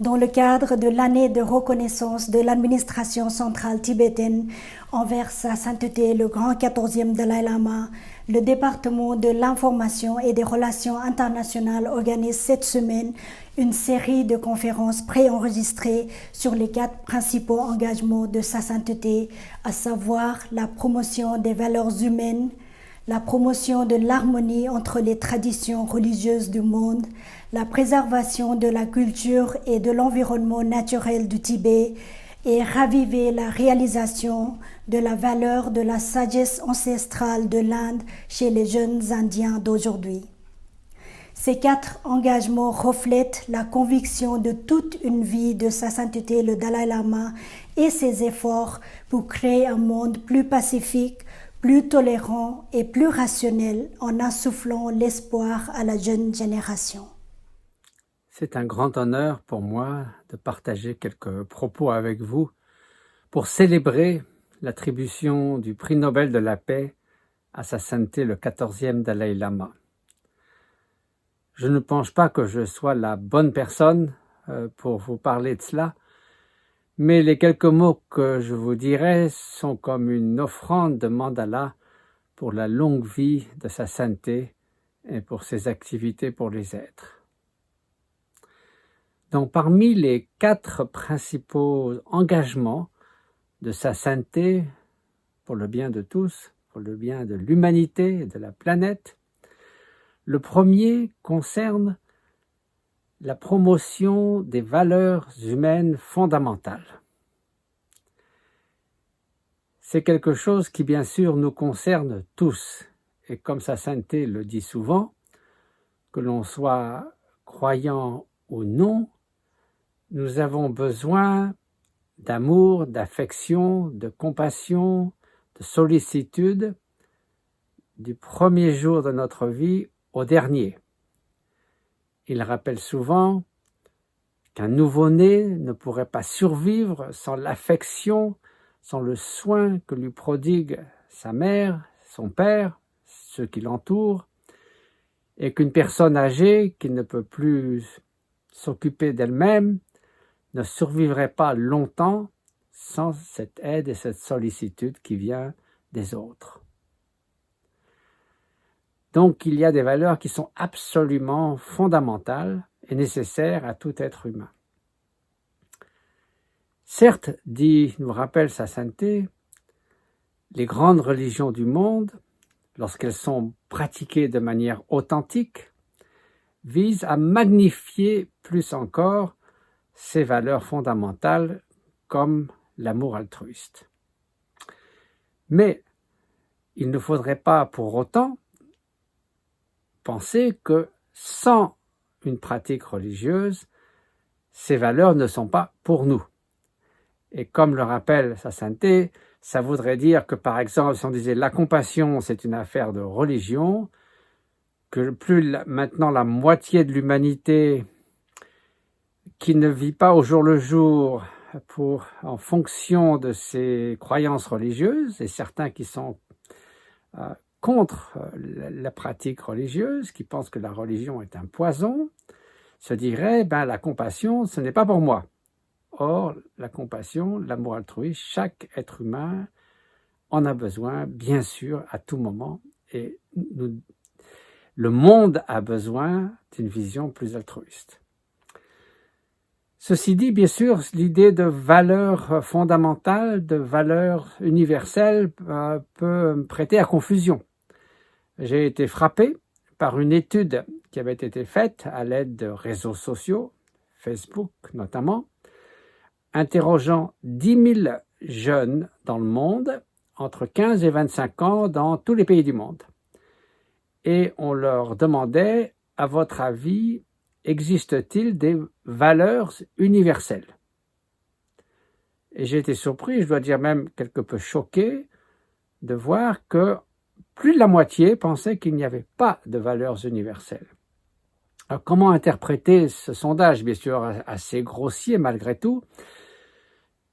Dans le cadre de l'année de reconnaissance de l'administration centrale tibétaine envers sa sainteté le grand 14e Dalai Lama, le département de l'information et des relations internationales organise cette semaine une série de conférences préenregistrées sur les 4 principaux engagements de sa sainteté, à savoir la promotion des valeurs humaines, la promotion de l'harmonie entre les traditions religieuses du monde, la préservation de la culture et de l'environnement naturel du Tibet et raviver la réalisation de la valeur de la sagesse ancestrale de l'Inde chez les jeunes Indiens d'aujourd'hui. Ces 4 engagements reflètent la conviction de toute une vie de sa sainteté le Dalai Lama et ses efforts pour créer un monde plus pacifique, plus tolérant et plus rationnel en insufflant l'espoir à la jeune génération. C'est un grand honneur pour moi de partager quelques propos avec vous pour célébrer l'attribution du prix Nobel de la paix à sa sainteté le 14e Dalai Lama. Je ne pense pas que je sois la bonne personne pour vous parler de cela, mais les quelques mots que je vous dirai sont comme une offrande de mandala pour la longue vie de sa sainteté et pour ses activités pour les êtres. Donc, parmi les 4 principaux engagements de sa sainteté pour le bien de tous, pour le bien de l'humanité et de la planète, le premier concerne la promotion des valeurs humaines fondamentales. C'est quelque chose qui, bien sûr, nous concerne tous. Et comme sa sainteté le dit souvent, que l'on soit croyant ou non, nous avons besoin d'amour, d'affection, de compassion, de sollicitude, du premier jour de notre vie au dernier. Il rappelle souvent qu'un nouveau-né ne pourrait pas survivre sans l'affection, sans le soin que lui prodigue sa mère, son père, ceux qui l'entourent, et qu'une personne âgée qui ne peut plus s'occuper d'elle-même ne survivrait pas longtemps sans cette aide et cette sollicitude qui vient des autres. Donc, il y a des valeurs qui sont absolument fondamentales et nécessaires à tout être humain. Certes, nous rappelle sa sainteté, les grandes religions du monde, lorsqu'elles sont pratiquées de manière authentique, visent à magnifier plus encore ces valeurs fondamentales comme l'amour altruiste. Mais il ne faudrait pas pour autant penser que sans une pratique religieuse, ces valeurs ne sont pas pour nous. Et comme le rappelle sa sainteté, ça voudrait dire que, par exemple, si on disait la compassion, c'est une affaire de religion, que maintenant la moitié de l'humanité qui ne vit pas au jour le jour en fonction de ses croyances religieuses, et certains qui sont contre la pratique religieuse, qui pensent que la religion est un poison, se diraient, la compassion, ce n'est pas pour moi. Or, la compassion, l'amour altruiste, chaque être humain en a besoin, bien sûr, à tout moment, et le monde a besoin d'une vision plus altruiste. Ceci dit, bien sûr, l'idée de valeurs fondamentales, de valeurs universelles peut me prêter à confusion. J'ai été frappé par une étude qui avait été faite à l'aide de réseaux sociaux, Facebook notamment, interrogeant 10 000 jeunes dans le monde, entre 15 et 25 ans, dans tous les pays du monde. Et on leur demandait, à votre avis, existe-t-il des valeurs universelles? Et j'ai été surpris, je dois dire même quelque peu choqué, de voir que plus de la moitié pensait qu'il n'y avait pas de valeurs universelles. Alors, comment interpréter ce sondage, bien sûr assez grossier malgré tout?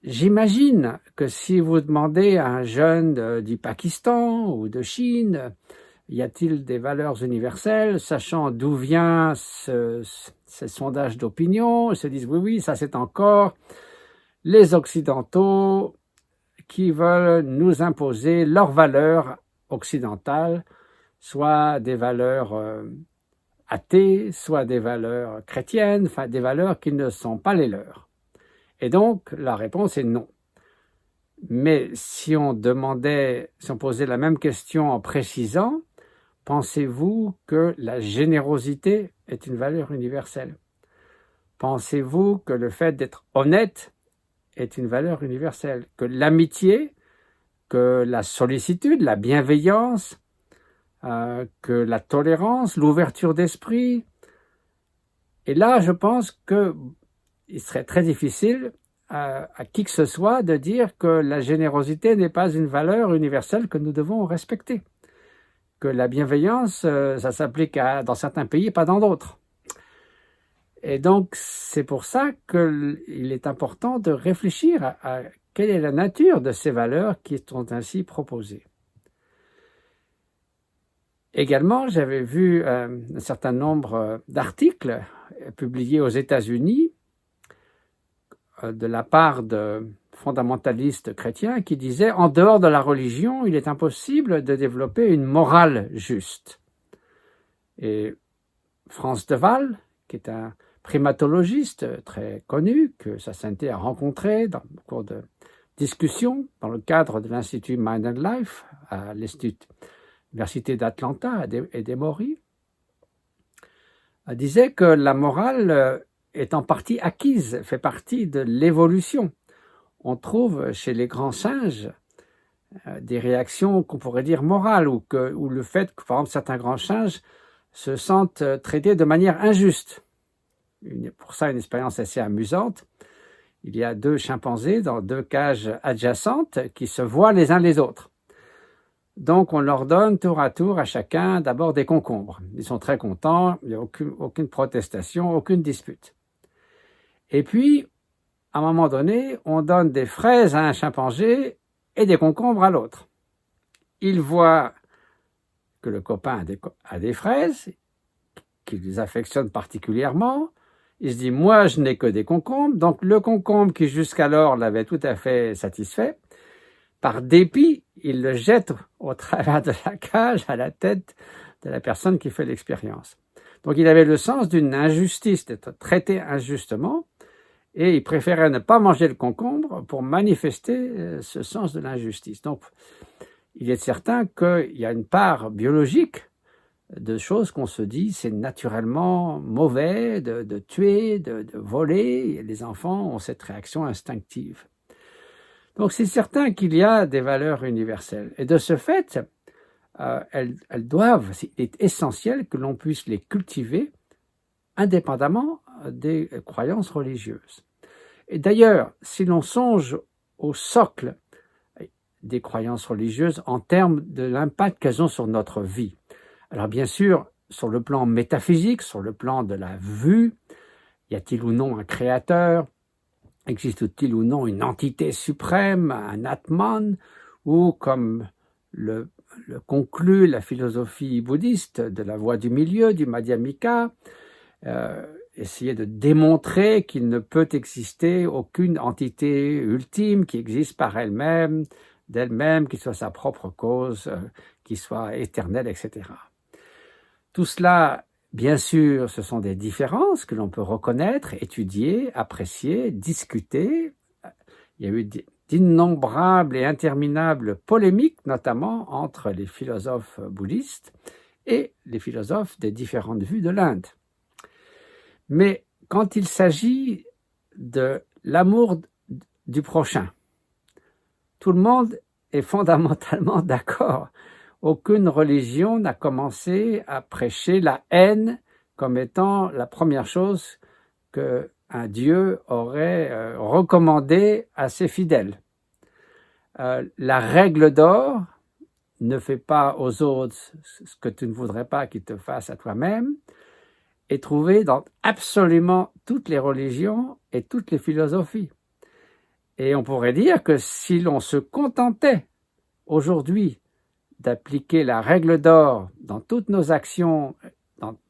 J'imagine que si vous demandez à un jeune du Pakistan ou de Chine y a-t-il des valeurs universelles, sachant d'où vient ces sondages d'opinion, ils se disent oui, ça c'est encore les Occidentaux qui veulent nous imposer leurs valeurs occidentales, soit des valeurs athées, soit des valeurs chrétiennes, enfin des valeurs qui ne sont pas les leurs. Et donc, la réponse est non. Mais si on posait la même question en précisant, pensez-vous que la générosité est une valeur universelle? Pensez-vous que le fait d'être honnête est une valeur universelle? Que l'amitié, que la sollicitude, la bienveillance, que la tolérance, l'ouverture d'esprit? Et là, je pense qu'il serait très difficile à qui que ce soit de dire que la générosité n'est pas une valeur universelle que nous devons respecter. Que la bienveillance, ça s'applique dans certains pays, pas dans d'autres. Et donc, c'est pour ça qu'il est important de réfléchir à quelle est la nature de ces valeurs qui sont ainsi proposées. Également, j'avais vu un certain nombre d'articles publiés aux États-Unis de la part de fondamentalistes chrétiens qui disaient « En dehors de la religion, il est impossible de développer une morale juste ». Et Frans de Waal, qui est un primatologiste très connu, que Sa Sainteté a rencontré au cours de discussions dans le cadre de l'Institut Mind and Life à l'Université d'Atlanta et d'Emory, disait que la morale est en partie acquise, fait partie de l'évolution. On trouve chez les grands singes des réactions qu'on pourrait dire morales, ou le fait que, par exemple, certains grands singes se sentent traités de manière injuste. Pour ça, une expérience assez amusante. Il y a 2 chimpanzés dans 2 cages adjacentes qui se voient les uns les autres. Donc, on leur donne tour à tour à chacun d'abord des concombres. Ils sont très contents, il n'y a aucune protestation, aucune dispute. Et puis, à un moment donné, on donne des fraises à un chimpanzé et des concombres à l'autre. Il voit que le copain a des fraises, qu'il les affectionne particulièrement. Il se dit « moi, je n'ai que des concombres ». Donc, le concombre qui jusqu'alors l'avait tout à fait satisfait, par dépit, il le jette au travers de la cage à la tête de la personne qui fait l'expérience. Donc, il avait le sens d'une injustice, d'être traité injustement, et il préférait ne pas manger le concombre pour manifester ce sens de l'injustice. Donc, il est certain qu'il y a une part biologique de choses qu'on se dit c'est naturellement mauvais de tuer, de voler. Et les enfants ont cette réaction instinctive. Donc, c'est certain qu'il y a des valeurs universelles. Et de ce fait, il est essentiel que l'on puisse les cultiver indépendamment des croyances religieuses. Et d'ailleurs, si l'on songe au socle des croyances religieuses en termes de l'impact qu'elles ont sur notre vie, alors bien sûr, sur le plan métaphysique, sur le plan de la vue, y a-t-il ou non un créateur? Existe-t-il ou non une entité suprême, un Atman? Ou comme le conclut la philosophie bouddhiste de la voie du milieu, du Madhyamika, essayer de démontrer qu'il ne peut exister aucune entité ultime qui existe par elle-même, d'elle-même, qui soit sa propre cause, qui soit éternelle, etc. Tout cela, bien sûr, ce sont des différences que l'on peut reconnaître, étudier, apprécier, discuter. Il y a eu d'innombrables et interminables polémiques, notamment entre les philosophes bouddhistes et les philosophes des différentes vues de l'Inde. Mais quand il s'agit de l'amour du prochain, tout le monde est fondamentalement d'accord. Aucune religion n'a commencé à prêcher la haine comme étant la première chose qu'un Dieu aurait recommandé à ses fidèles. La règle d'or, ne fais pas aux autres ce que tu ne voudrais pas qu'ils te fassent à toi-même, est trouvée dans absolument toutes les religions et toutes les philosophies. Et on pourrait dire que si l'on se contentait aujourd'hui d'appliquer la règle d'or dans toutes nos actions,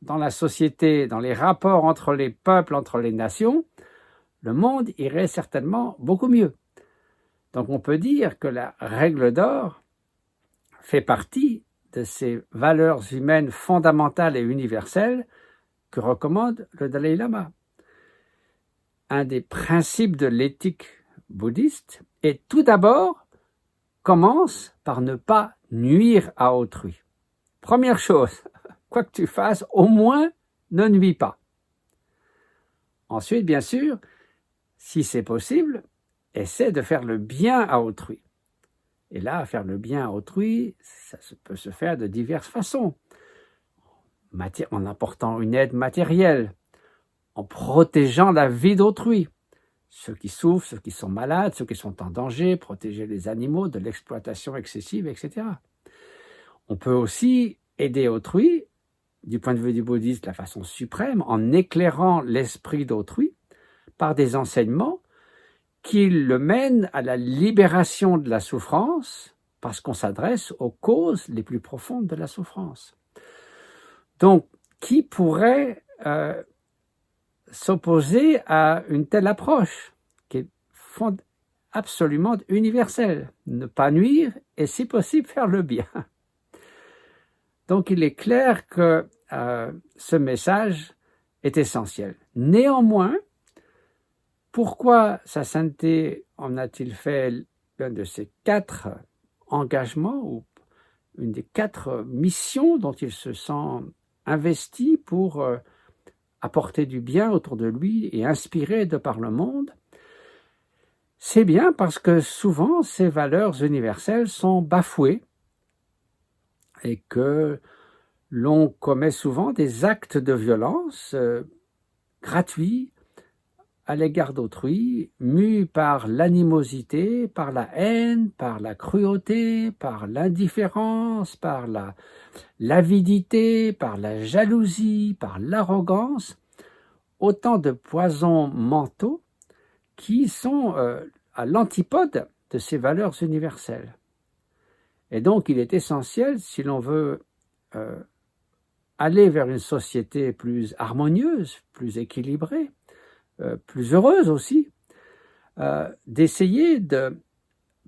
dans la société, dans les rapports entre les peuples, entre les nations, le monde irait certainement beaucoup mieux. Donc on peut dire que la règle d'or fait partie de ces valeurs humaines fondamentales et universelles que recommande le Dalai Lama. Un des principes de l'éthique bouddhiste est tout d'abord commence par ne pas nuire à autrui. Première chose, quoi que tu fasses, au moins ne nuis pas. Ensuite, bien sûr, si c'est possible, essaie de faire le bien à autrui. Et là, faire le bien à autrui, ça peut se faire de diverses façons. En apportant une aide matérielle, en protégeant la vie d'autrui. Ceux qui souffrent, ceux qui sont malades, ceux qui sont en danger, protéger les animaux de l'exploitation excessive, etc. On peut aussi aider autrui, du point de vue du bouddhisme, de la façon suprême, en éclairant l'esprit d'autrui par des enseignements qui le mènent à la libération de la souffrance, parce qu'on s'adresse aux causes les plus profondes de la souffrance. Donc, qui pourrait s'opposer à une telle approche qui est absolument universelle? Ne pas nuire et, si possible, faire le bien. Donc, il est clair que ce message est essentiel. Néanmoins, pourquoi Sa Sainteté en a-t-il fait l'un de ses 4 engagements ou une des 4 missions dont il se sent investi pour apporter du bien autour de lui et inspirer de par le monde? C'est bien parce que souvent ces valeurs universelles sont bafouées et que l'on commet souvent des actes de violence gratuits à l'égard d'autrui, mus par l'animosité, par la haine, par la cruauté, par l'indifférence, par l'avidité, par la jalousie, par l'arrogance, autant de poisons mentaux qui sont à l'antipode de ces valeurs universelles. Et donc il est essentiel, si l'on veut aller vers une société plus harmonieuse, plus équilibrée, plus heureuse aussi, d'essayer de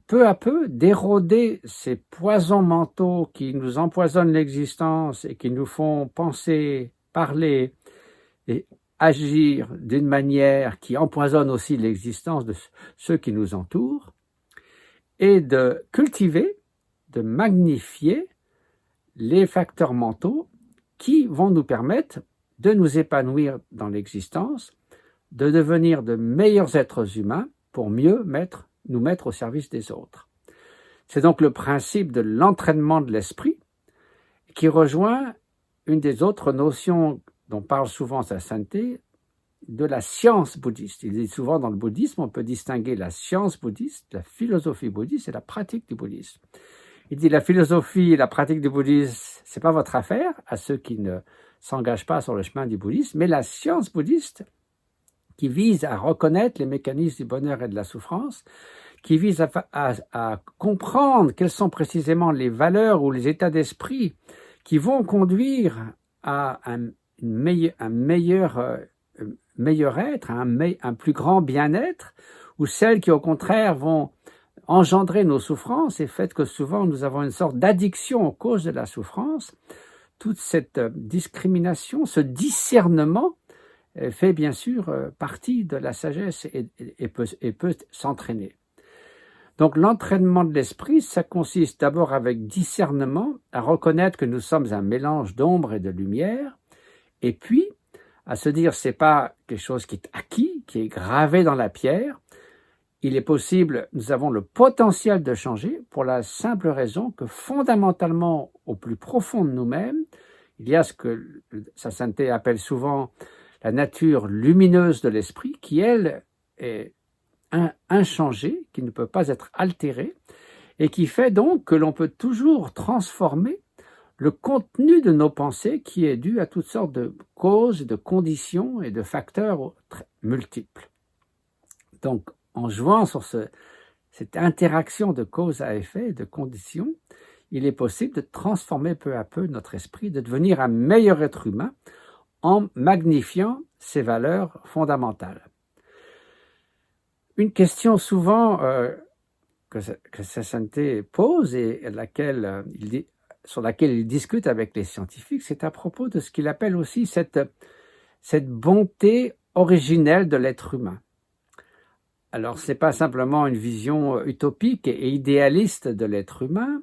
peu à peu d'éroder ces poisons mentaux qui nous empoisonnent l'existence et qui nous font penser, parler et agir d'une manière qui empoisonne aussi l'existence de ceux qui nous entourent, et de cultiver, de magnifier les facteurs mentaux qui vont nous permettre de nous épanouir dans l'existence, de devenir de meilleurs êtres humains pour mieux nous mettre au service des autres. C'est donc le principe de l'entraînement de l'esprit qui rejoint une des autres notions dont parle souvent Sa Sainteté, de la science bouddhiste. Il dit souvent dans le bouddhisme, on peut distinguer la science bouddhiste, la philosophie bouddhiste et la pratique du bouddhisme. Il dit la philosophie et la pratique du bouddhisme, c'est pas votre affaire, à ceux qui ne s'engagent pas sur le chemin du bouddhisme, mais la science bouddhiste, qui vise à reconnaître les mécanismes du bonheur et de la souffrance, qui vise à comprendre quelles sont précisément les valeurs ou les états d'esprit qui vont conduire à un meilleur être, un plus grand bien-être, ou celles qui au contraire vont engendrer nos souffrances et fait que souvent nous avons une sorte d'addiction aux causes de la souffrance. Toute cette discrimination, ce discernement fait bien sûr partie de la sagesse et peut s'entraîner. Donc l'entraînement de l'esprit, ça consiste d'abord avec discernement à reconnaître que nous sommes un mélange d'ombre et de lumière, et puis à se dire c'est pas quelque chose qui est acquis, qui est gravé dans la pierre. Il est possible, nous avons le potentiel de changer pour la simple raison que fondamentalement, au plus profond de nous-mêmes, il y a ce que Sa Sainteté appelle souvent la nature lumineuse de l'esprit, qui, elle, est inchangée, qui ne peut pas être altérée, et qui fait donc que l'on peut toujours transformer le contenu de nos pensées qui est dû à toutes sortes de causes, de conditions et de facteurs multiples. Donc, en jouant sur cette interaction de cause à effet et de conditions, il est possible de transformer peu à peu notre esprit, de devenir un meilleur être humain en magnifiant ses valeurs fondamentales. Une question souvent que Sa Sainteté pose et sur laquelle il discute avec les scientifiques, c'est à propos de ce qu'il appelle aussi cette bonté originelle de l'être humain. Alors, ce n'est pas simplement une vision utopique et idéaliste de l'être humain,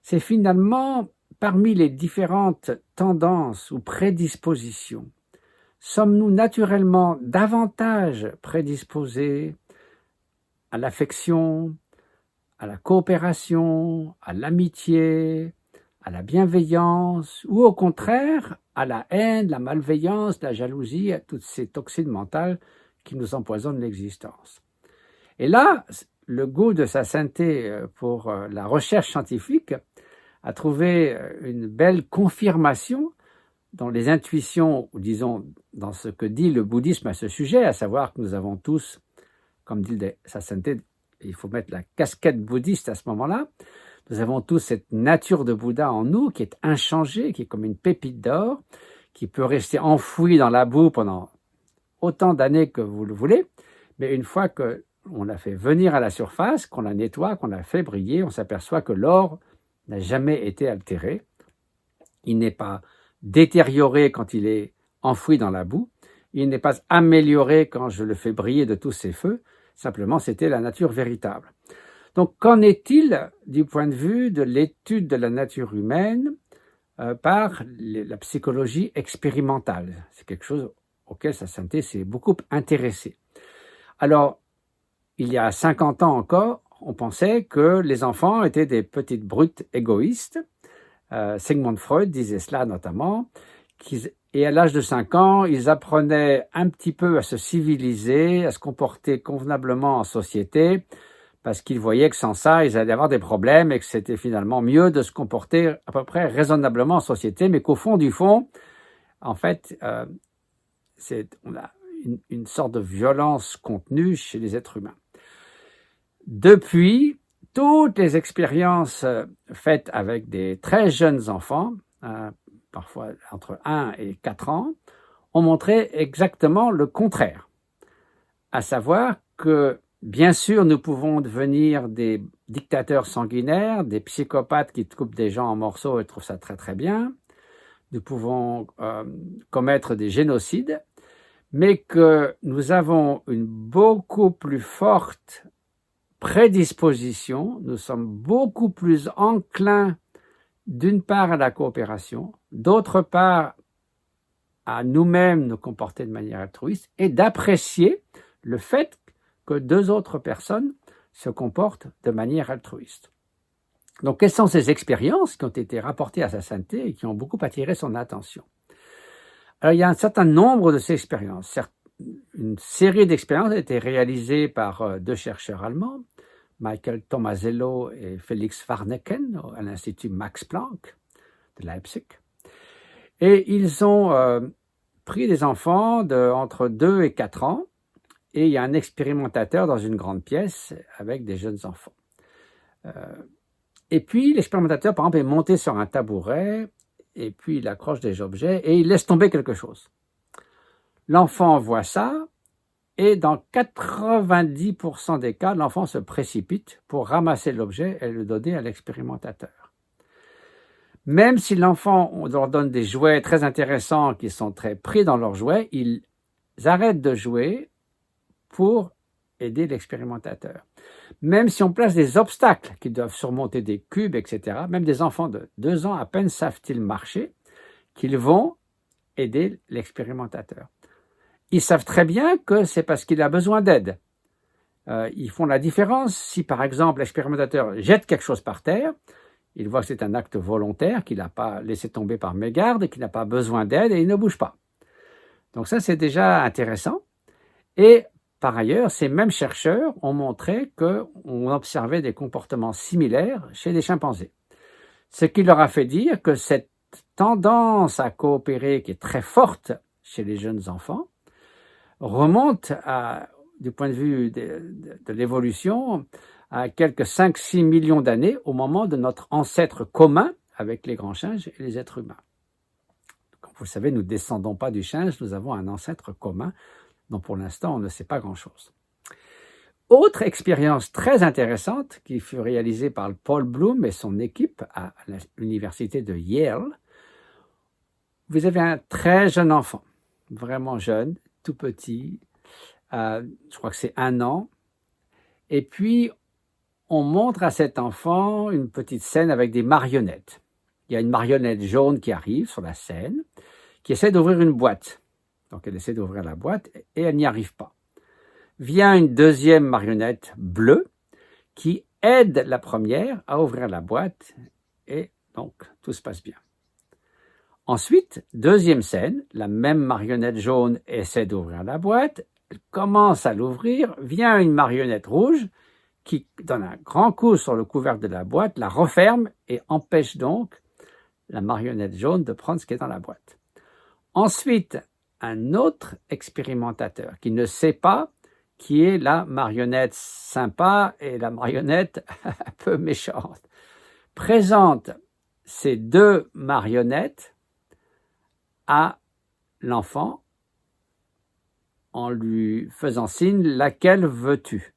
c'est finalement, parmi les différentes tendances ou prédispositions, sommes-nous naturellement davantage prédisposés à l'affection, à la coopération, à l'amitié, à la bienveillance, ou au contraire, à la haine, la malveillance, la jalousie, à toutes ces toxines mentales qui nous empoisonnent l'existence. Et là, le goût de Sa Sainteté pour la recherche scientifique a trouvé une belle confirmation dans les intuitions, ou disons dans ce que dit le bouddhisme à ce sujet, à savoir que nous avons tous, comme dit Sa Sainteté, il faut mettre la casquette bouddhiste à ce moment-là, nous avons tous cette nature de Bouddha en nous qui est inchangée, qui est comme une pépite d'or, qui peut rester enfouie dans la boue pendant autant d'années que vous le voulez, mais une fois qu'on l'a fait venir à la surface, qu'on la nettoie, qu'on l'a fait briller, on s'aperçoit que l'or n'a jamais été altéré. Il n'est pas détérioré quand il est enfoui dans la boue, il n'est pas amélioré quand je le fais briller de tous ses feux, simplement c'était la nature véritable. Donc qu'en est-il du point de vue de l'étude de la nature humaine par la psychologie expérimentale? C'est quelque chose auquel Sa Sainteté s'est beaucoup intéressé. Alors, il y a 50 ans encore, on pensait que les enfants étaient des petites brutes égoïstes. Sigmund Freud disait cela notamment, et à l'âge de 5 ans, ils apprenaient un petit peu à se civiliser, à se comporter convenablement en société, parce qu'ils voyaient que sans ça, ils allaient avoir des problèmes et que c'était finalement mieux de se comporter à peu près raisonnablement en société, mais qu'au fond du fond, en fait, on a une sorte de violence contenue chez les êtres humains. Depuis, toutes les expériences faites avec des très jeunes enfants, parfois entre 1 et 4 ans, ont montré exactement le contraire. À savoir que, bien sûr, nous pouvons devenir des dictateurs sanguinaires, des psychopathes qui coupent des gens en morceaux et trouvent ça très très bien. Nous pouvons commettre des génocides, mais que nous avons une beaucoup plus forte prédisposition, nous sommes beaucoup plus enclins d'une part à la coopération, d'autre part à nous-mêmes nous comporter de manière altruiste et d'apprécier le fait que 2 autres personnes se comportent de manière altruiste. Donc, quelles sont ces expériences qui ont été rapportées à Sa Sainteté et qui ont beaucoup attiré son attention? Alors, il y a un certain nombre de ces expériences. Une série d'expériences a été réalisée par 2 chercheurs allemands, Michael Tomasello et Felix Warneken, à l'Institut Max Planck de Leipzig. Et ils ont pris des enfants entre 2 et 4 ans, et il y a un expérimentateur dans une grande pièce avec des jeunes enfants. Et puis, l'expérimentateur, par exemple, est monté sur un tabouret, et puis il accroche des objets, et il laisse tomber quelque chose. L'enfant voit ça, et dans 90% des cas, l'enfant se précipite pour ramasser l'objet et le donner à l'expérimentateur. Même si l'enfant, on leur donne des jouets très intéressants qui sont très pris dans leurs jouets, ils arrêtent de jouer pour aider l'expérimentateur. Même si on place des obstacles qui doivent surmonter des cubes, etc., même des enfants de 2 ans à peine savent-ils marcher, qu'ils vont aider l'expérimentateur. Ils savent très bien que c'est parce qu'il a besoin d'aide. Ils font la différence si, par exemple, l'expérimentateur jette quelque chose par terre, il voit que c'est un acte volontaire, qu'il n'a pas laissé tomber par mégarde, qu'il n'a pas besoin d'aide et il ne bouge pas. Donc ça, c'est déjà intéressant. Et par ailleurs, ces mêmes chercheurs ont montré qu'on observait des comportements similaires chez les chimpanzés. Ce qui leur a fait dire que cette tendance à coopérer qui est très forte chez les jeunes enfants remonte à du point de vue de l'évolution, à quelques 5-6 millions d'années au moment de notre ancêtre commun avec les grands singes et les êtres humains. Comme vous le savez, nous ne descendons pas du singe, nous avons un ancêtre commun dont pour l'instant on ne sait pas grand-chose. Autre expérience très intéressante qui fut réalisée par Paul Bloom et son équipe à l'université de Yale. Vous avez un très jeune enfant, vraiment jeune, tout petit, je crois que c'est 1 an, et puis on montre à cet enfant une petite scène avec des marionnettes. Il y a une marionnette jaune qui arrive sur la scène, qui essaie d'ouvrir une boîte. Donc elle essaie d'ouvrir la boîte et elle n'y arrive pas. Vient une deuxième marionnette bleue qui aide la première à ouvrir la boîte et donc tout se passe bien. Ensuite, deuxième scène, la même marionnette jaune essaie d'ouvrir la boîte, elle commence à l'ouvrir, vient une marionnette rouge qui donne un grand coup sur le couvercle de la boîte, la referme et empêche donc la marionnette jaune de prendre ce qui est dans la boîte. Ensuite, un autre expérimentateur qui ne sait pas qui est la marionnette sympa et la marionnette un peu méchante, présente ces 2 marionnettes à l'enfant en lui faisant signe « laquelle veux-tu »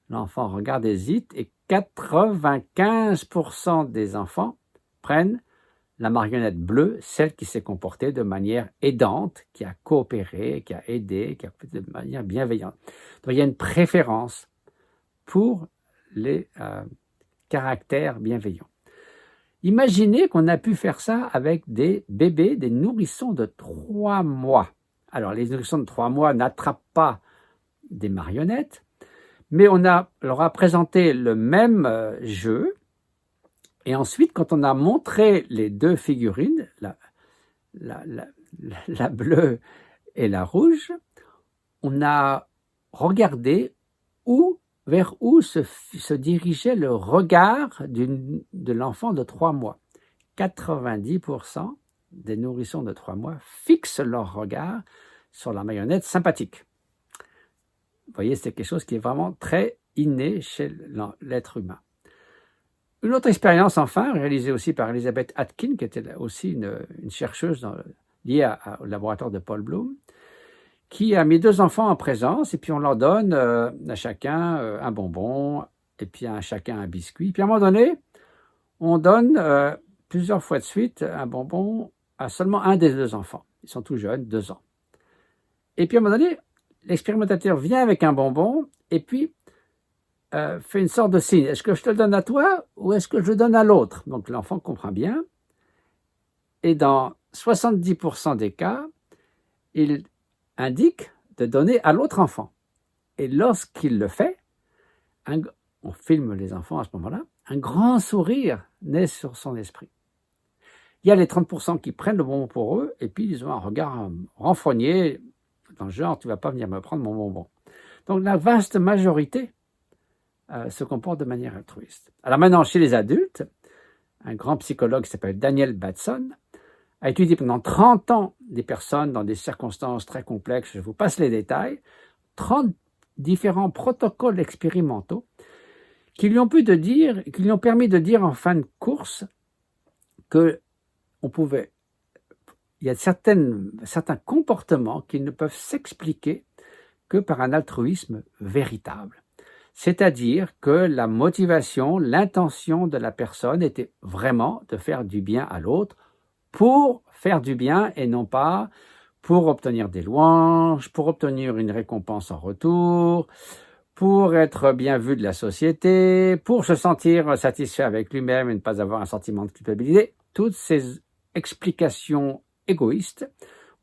L'enfant regarde, hésite et 95% des enfants prennent la marionnette bleue, celle qui s'est comportée de manière aidante, qui a coopéré, qui a aidé, qui a fait de manière bienveillante. Donc il y a une préférence pour les caractères bienveillants. Imaginez qu'on a pu faire ça avec des bébés, des nourrissons de 3 mois. Alors les nourrissons de 3 mois n'attrapent pas des marionnettes, mais on leur a présenté le même jeu, et ensuite, quand on a montré les 2 figurines, la bleue et la rouge, on a regardé vers où se dirigeait le regard de l'enfant de 3 mois. 90% des nourrissons de 3 mois fixent leur regard sur la marionnette sympathique. Vous voyez, c'est quelque chose qui est vraiment très inné chez l'être humain. Une autre expérience, enfin, réalisée aussi par Elizabeth Atkin, qui était aussi une chercheuse liée au laboratoire de Paul Bloom, qui a mis 2 enfants en présence, et puis on leur donne à chacun un bonbon, et puis à chacun un biscuit. Puis à un moment donné, on donne plusieurs fois de suite un bonbon à seulement un des 2 enfants. Ils sont tout jeunes, 2 ans. Et puis à un moment donné, l'expérimentateur vient avec un bonbon, et puis fait une sorte de signe. Est-ce que je te le donne à toi ou est-ce que je le donne à l'autre? Donc l'enfant comprend bien. Et dans 70% des cas, il indique de donner à l'autre enfant. Et lorsqu'il le fait, on filme les enfants à ce moment-là, un grand sourire naît sur son esprit. Il y a les 30% qui prennent le bonbon pour eux et puis ils ont un regard renfrogné dans le genre « tu ne vas pas venir me prendre mon bonbon ». Donc la vaste majorité se comporte de manière altruiste. Alors maintenant, chez les adultes, un grand psychologue qui s'appelle Daniel Batson a étudié pendant 30 ans des personnes dans des circonstances très complexes, je vous passe les détails, 30 différents protocoles expérimentaux qui lui ont permis de dire en fin de course que il y a certains comportements qui ne peuvent s'expliquer que par un altruisme véritable. C'est-à-dire que la motivation, l'intention de la personne était vraiment de faire du bien à l'autre pour faire du bien et non pas pour obtenir des louanges, pour obtenir une récompense en retour, pour être bien vu de la société, pour se sentir satisfait avec lui-même et ne pas avoir un sentiment de culpabilité. Toutes ces explications égoïstes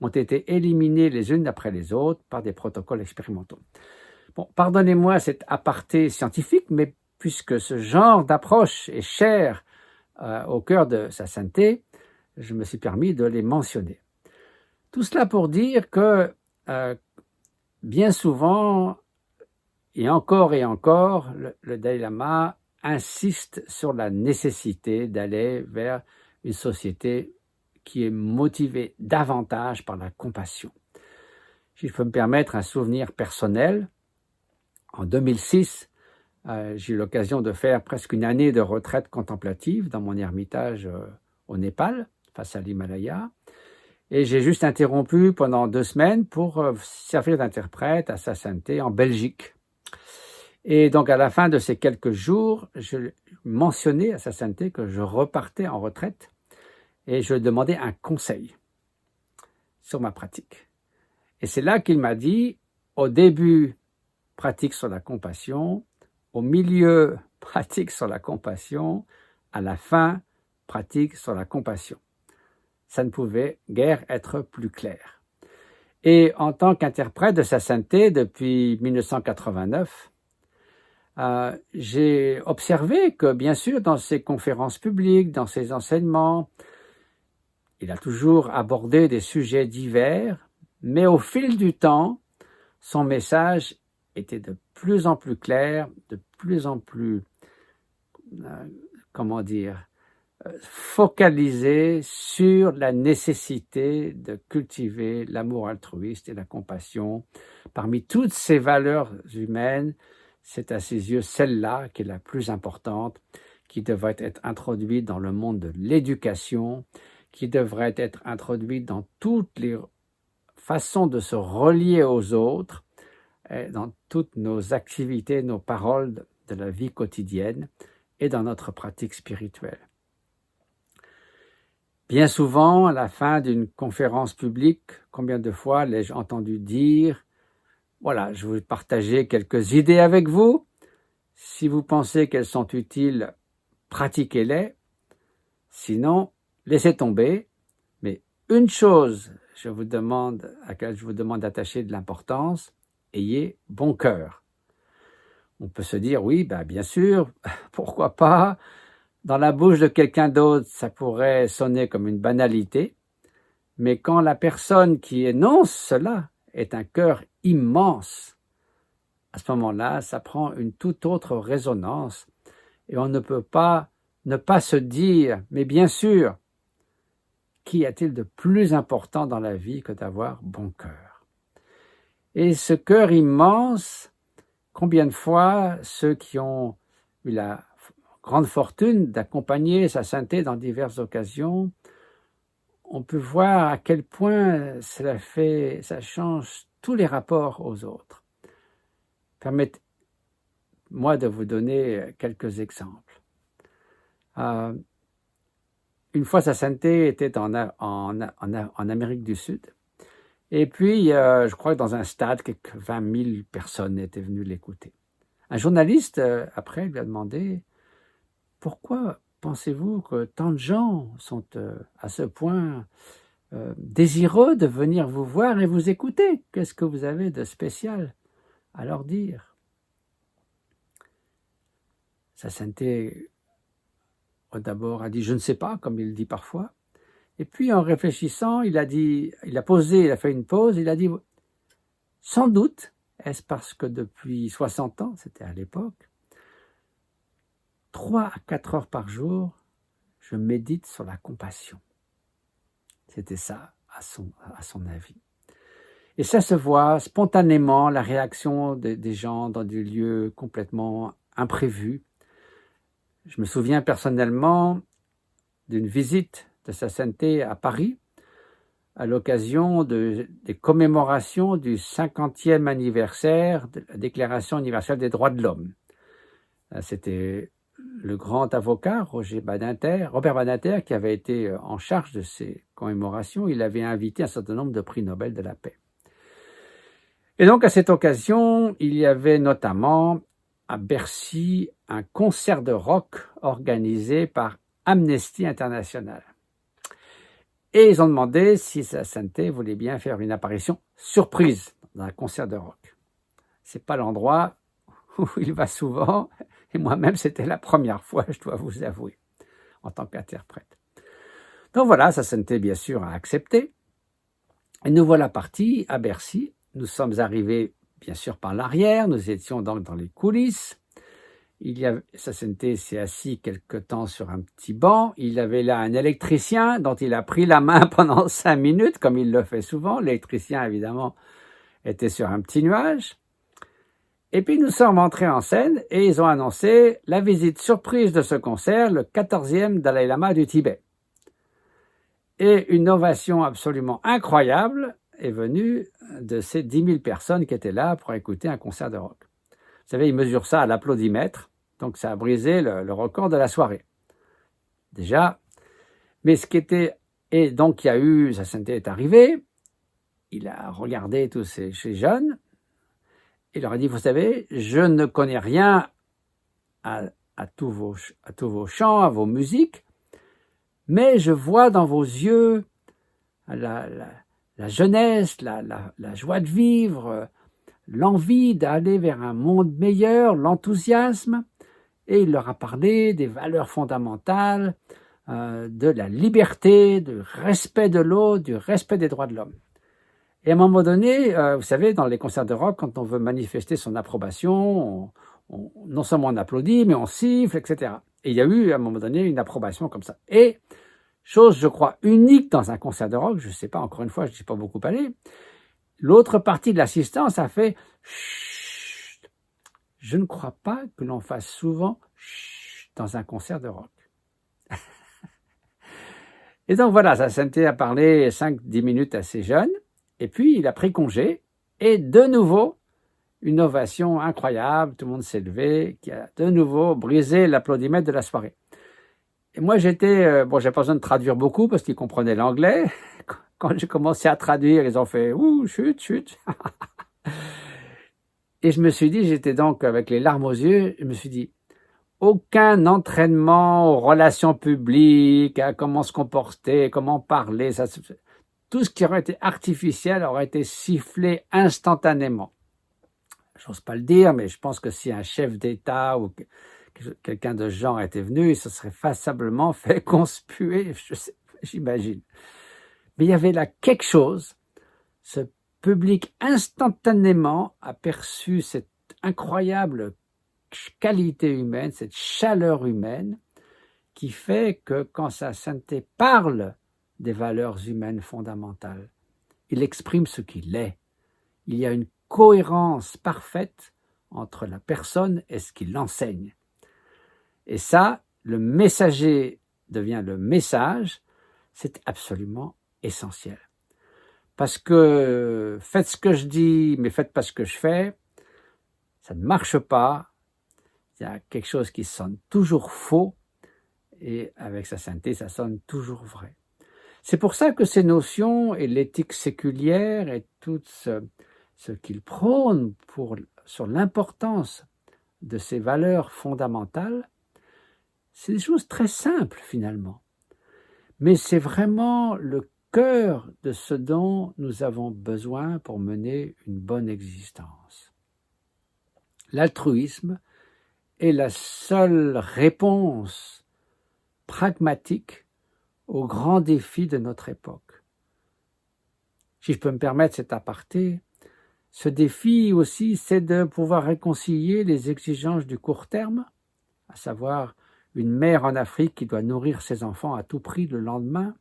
ont été éliminées les unes après les autres par des protocoles expérimentaux. Bon, pardonnez-moi cet aparté scientifique, mais puisque ce genre d'approche est cher au cœur de sa sainteté, je me suis permis de les mentionner. Tout cela pour dire que bien souvent, et encore, le Dalai Lama insiste sur la nécessité d'aller vers une société qui est motivée davantage par la compassion. Si je peux me permettre un souvenir personnel, en 2006, j'ai eu l'occasion de faire presque une année de retraite contemplative dans mon ermitage au Népal, face à l'Himalaya. Et j'ai juste interrompu pendant 2 semaines pour servir d'interprète à Sa Sainteté en Belgique. Et donc à la fin de ces quelques jours, je mentionnais à Sa Sainteté que je repartais en retraite et je demandais un conseil sur ma pratique. Et c'est là qu'il m'a dit, au début, pratique sur la compassion, au milieu, pratique sur la compassion, à la fin, pratique sur la compassion. Ça ne pouvait guère être plus clair. Et en tant qu'interprète de Sa Sainteté depuis 1989, j'ai observé que, bien sûr, dans ses conférences publiques, dans ses enseignements, il a toujours abordé des sujets divers, mais au fil du temps, son message était de plus en plus clair, de plus en plus, focalisé sur la nécessité de cultiver l'amour altruiste et la compassion. Parmi toutes ces valeurs humaines, c'est à ses yeux celle-là qui est la plus importante, qui devrait être introduite dans le monde de l'éducation, qui devrait être introduite dans toutes les façons de se relier aux autres, dans toutes nos activités, nos paroles de la vie quotidienne et dans notre pratique spirituelle. Bien souvent, à la fin d'une conférence publique, combien de fois l'ai-je entendu dire « Voilà, je vais partager quelques idées avec vous. Si vous pensez qu'elles sont utiles, pratiquez-les. Sinon, laissez tomber. Mais une chose à laquelle je vous demande d'attacher de l'importance, ayez bon cœur. » On peut se dire « Oui, bien sûr, pourquoi pas ?» Dans la bouche de quelqu'un d'autre, ça pourrait sonner comme une banalité, mais quand la personne qui énonce cela est un cœur immense, à ce moment-là, ça prend une toute autre résonance et on ne peut pas ne pas se dire, mais bien sûr, qu'y a-t-il de plus important dans la vie que d'avoir bon cœur? Et ce cœur immense, combien de fois ceux qui ont eu la grande fortune d'accompagner Sa Sainteté dans diverses occasions, on peut voir à quel point ça change tous les rapports aux autres. Permettez-moi de vous donner quelques exemples. Une fois, Sa Sainteté était en Amérique du Sud, et puis je crois que dans un stade, quelques 20 000 personnes étaient venues l'écouter. Un journaliste, après, lui a demandé « Pourquoi pensez-vous que tant de gens sont à ce point désireux de venir vous voir et vous écouter? Qu'est-ce que vous avez de spécial à leur dire ?» Sa Sainteté, d'abord, a dit « Je ne sais pas », comme il dit parfois. Et puis, en réfléchissant, il a fait une pause, il a dit « Sans doute, est-ce parce que depuis 60 ans, c'était à l'époque, 3 à 4 heures par jour, je médite sur la compassion. » C'était ça, à son avis. Et ça se voit spontanément, la réaction des gens dans des lieux complètement imprévus. Je me souviens personnellement d'une visite de Sa Sainteté à Paris, à l'occasion des commémorations du 50e anniversaire de la Déclaration universelle des droits de l'homme. C'était le grand avocat Robert Badinter, qui avait été en charge de ces commémorations. Il avait invité un certain nombre de prix Nobel de la paix. Et donc, à cette occasion, il y avait notamment à Bercy un concert de rock organisé par Amnesty International. Et ils ont demandé si Sa Sainteté voulait bien faire une apparition surprise dans un concert de rock. C'est pas l'endroit où il va souvent, et moi-même c'était la première fois, je dois vous avouer, en tant qu'interprète. Donc voilà, Sa Sainteté bien sûr a accepté. Et nous voilà partis à Bercy. Nous sommes arrivés bien sûr par l'arrière, nous étions donc dans les coulisses. Sa Sainteté s'est assis quelque temps sur un petit banc. Il avait là un électricien dont il a pris la main pendant 5 minutes, comme il le fait souvent. L'électricien, évidemment, étaient sur un petit nuage. Et puis nous sommes entrés en scène et ils ont annoncé la visite surprise de ce concert, le 14e Dalai Lama du Tibet. Et une ovation absolument incroyable est venue de ces 10 000 personnes qui étaient là pour écouter un concert de rock. Vous savez, ils mesurent ça à l'applaudimètre, donc ça a brisé le record de la soirée. Déjà, mais ce qui était... Et donc il y a eu, Sa Sainteté est arrivé, il a regardé tous ces jeunes, il leur a dit, vous savez, je ne connais rien à tous vos chants, à vos musiques, mais je vois dans vos yeux la jeunesse, la joie de vivre, l'envie d'aller vers un monde meilleur, l'enthousiasme. Et il leur a parlé des valeurs fondamentales, de la liberté, du respect de l'autre, du respect des droits de l'homme. Et à un moment donné, vous savez, dans les concerts de rock, quand on veut manifester son approbation, non seulement on applaudit, mais on siffle, etc. Et il y a eu, à un moment donné, une approbation comme ça. Et, chose, je crois, unique dans un concert de rock, je ne sais pas, encore une fois, je ne suis pas beaucoup allé, l'autre partie de l'assistance a fait « chut ». Je ne crois pas que l'on fasse souvent « chut » dans un concert de rock. Et donc voilà, Sa Sainteté a parlé 5-10 minutes à ces jeunes, et puis il a pris congé, et de nouveau, une ovation incroyable, tout le monde s'est levé, qui a de nouveau brisé l'applaudimètre de la soirée. Et moi j'étais, j'ai pas besoin de traduire beaucoup parce qu'ils comprenaient l'anglais. Quand j'ai commencé à traduire, ils ont fait « ouh, chut, chut ». Et je me suis dit, j'étais donc avec les larmes aux yeux, je me suis dit, aucun entraînement aux relations publiques, à comment se comporter, comment parler, tout ce qui aurait été artificiel aurait été sifflé instantanément. J'ose pas le dire, mais je pense que si un chef d'État ou quelqu'un de ce genre était venu, il se serait passablement fait conspuer, j'imagine. Mais il y avait là quelque chose, ce public instantanément a perçu cette incroyable qualité humaine, cette chaleur humaine, qui fait que quand Sa Sainteté parle des valeurs humaines fondamentales, il exprime ce qu'il est. Il y a une cohérence parfaite entre la personne et ce qu'il enseigne. Et ça, le messager devient le message, c'est absolument essentiel. Parce que faites ce que je dis, mais faites pas ce que je fais, ça ne marche pas. Il y a quelque chose qui sonne toujours faux, et avec Sa Sainteté, ça sonne toujours vrai. C'est pour ça que ces notions et l'éthique séculière et tout ce qu'il prône sur l'importance de ces valeurs fondamentales, c'est des choses très simples finalement. Mais c'est vraiment le cœur de ce dont nous avons besoin pour mener une bonne existence. L'altruisme est la seule réponse pragmatique aux grands défis de notre époque. Si je peux me permettre cet aparté, ce défi aussi, c'est de pouvoir réconcilier les exigences du court terme, à savoir une mère en Afrique qui doit nourrir ses enfants à tout prix le lendemain,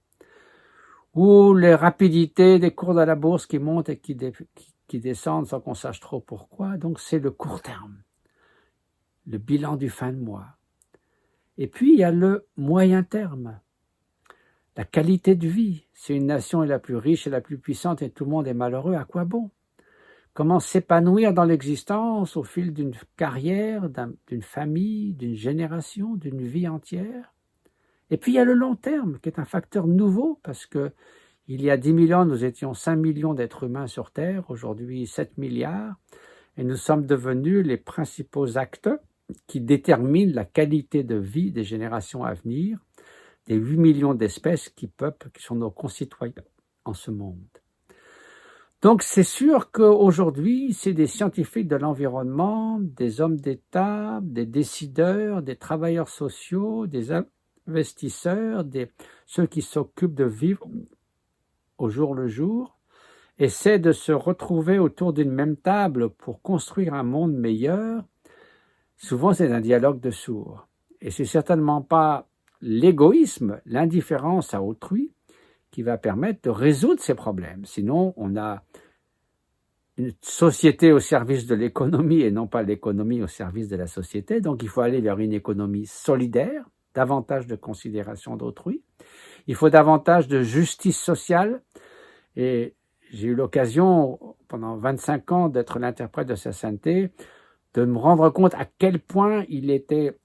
ou les rapidités des cours de la bourse qui montent et qui descendent sans qu'on sache trop pourquoi. Donc c'est le court terme, le bilan du fin de mois. Et puis il y a le moyen terme, la qualité de vie. Si une nation est la plus riche et la plus puissante et tout le monde est malheureux, à quoi bon? Comment s'épanouir dans l'existence au fil d'une carrière, d'une famille, d'une génération, d'une vie entière? Et puis il y a le long terme, qui est un facteur nouveau, parce que il y a 10 000 ans, nous étions 5 millions d'êtres humains sur Terre, aujourd'hui 7 milliards, et nous sommes devenus les principaux acteurs qui déterminent la qualité de vie des générations à venir, des 8 millions d'espèces qui sont nos concitoyens en ce monde. Donc c'est sûr qu'aujourd'hui, c'est des scientifiques de l'environnement, des hommes d'État, des décideurs, des travailleurs sociaux, des investisseurs, ceux qui s'occupent de vivre au jour le jour, essaient de se retrouver autour d'une même table pour construire un monde meilleur. Souvent, c'est un dialogue de sourds. Et c'est certainement pas l'égoïsme, l'indifférence à autrui qui va permettre de résoudre ces problèmes. Sinon, on a une société au service de l'économie et non pas l'économie au service de la société. Donc il faut aller vers une économie solidaire, davantage de considération d'autrui. Il faut davantage de justice sociale. Et j'ai eu l'occasion, pendant 25 ans, d'être l'interprète de Sa Sainteté, de me rendre compte à quel point il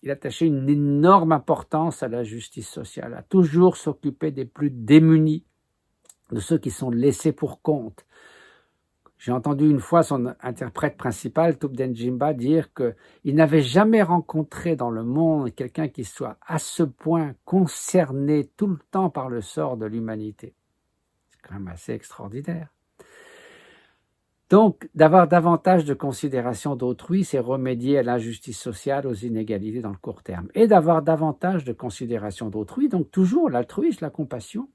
attachait une énorme importance à la justice sociale, à toujours s'occuper des plus démunis, de ceux qui sont laissés pour compte. J'ai entendu une fois son interprète principal, Thubten Jinpa, dire qu'il n'avait jamais rencontré dans le monde quelqu'un qui soit à ce point concerné tout le temps par le sort de l'humanité. C'est quand même assez extraordinaire. Donc, d'avoir davantage de considération d'autrui, c'est remédier à l'injustice sociale, aux inégalités dans le court terme. Et d'avoir davantage de considération d'autrui, donc toujours l'altruisme, la compassion,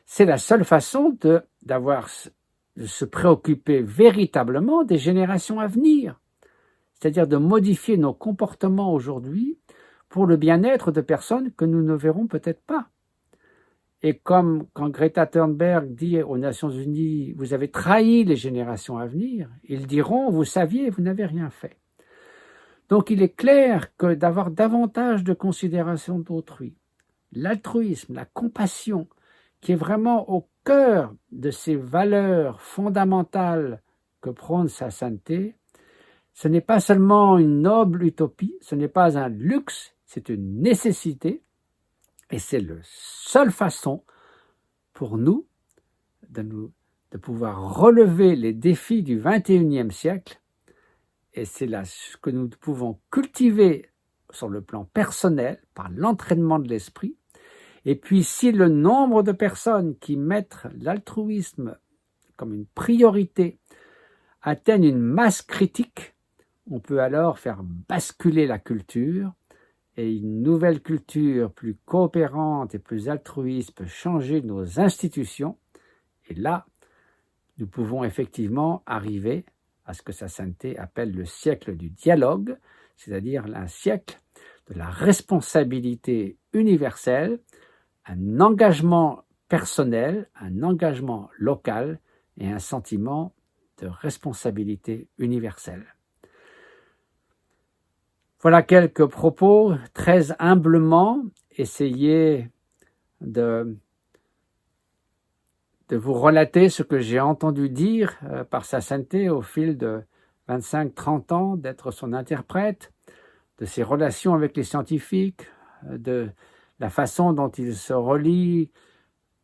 c'est la seule façon de se préoccuper véritablement des générations à venir, c'est-à-dire de modifier nos comportements aujourd'hui pour le bien-être de personnes que nous ne verrons peut-être pas. Et comme quand Greta Thunberg dit aux Nations Unies « Vous avez trahi les générations à venir », ils diront « Vous saviez, vous n'avez rien fait ». Donc il est clair que d'avoir davantage de considération d'autrui, l'altruisme, la compassion, qui est vraiment au cœur de ces valeurs fondamentales que prône Sa Sainteté, ce n'est pas seulement une noble utopie, ce n'est pas un luxe, c'est une nécessité, et c'est la seule façon pour nous de pouvoir relever les défis du XXIe siècle, et c'est là ce que nous pouvons cultiver sur le plan personnel, par l'entraînement de l'esprit. Et puis, si le nombre de personnes qui mettent l'altruisme comme une priorité atteignent une masse critique, on peut alors faire basculer la culture, et une nouvelle culture plus coopérante et plus altruiste peut changer nos institutions. Et là, nous pouvons effectivement arriver à ce que Sa Sainteté appelle le siècle du dialogue, c'est-à-dire un siècle de la responsabilité universelle, un engagement personnel, un engagement local et un sentiment de responsabilité universelle. Voilà quelques propos, très humblement, essayez de vous relater ce que j'ai entendu dire par Sa Sainteté au fil de 25-30 ans d'être son interprète, de ses relations avec les scientifiques, de la façon dont il se relie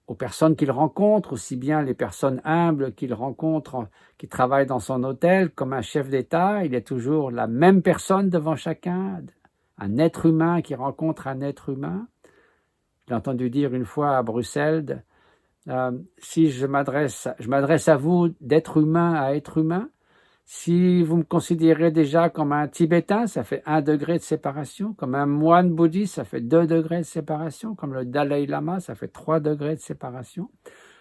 aux personnes qu'il rencontre, aussi bien les personnes humbles qu'il rencontre, qui travaillent dans son hôtel, comme un chef d'État, il est toujours la même personne devant chacun, un être humain qui rencontre un être humain. J'ai entendu dire une fois à Bruxelles, si je m'adresse à vous d'être humain à être humain, si vous me considérez déjà comme un Tibétain, ça fait 1 degré de séparation. Comme un moine bouddhiste, ça fait 2 degrés de séparation. Comme le Dalai Lama, ça fait 3 degrés de séparation.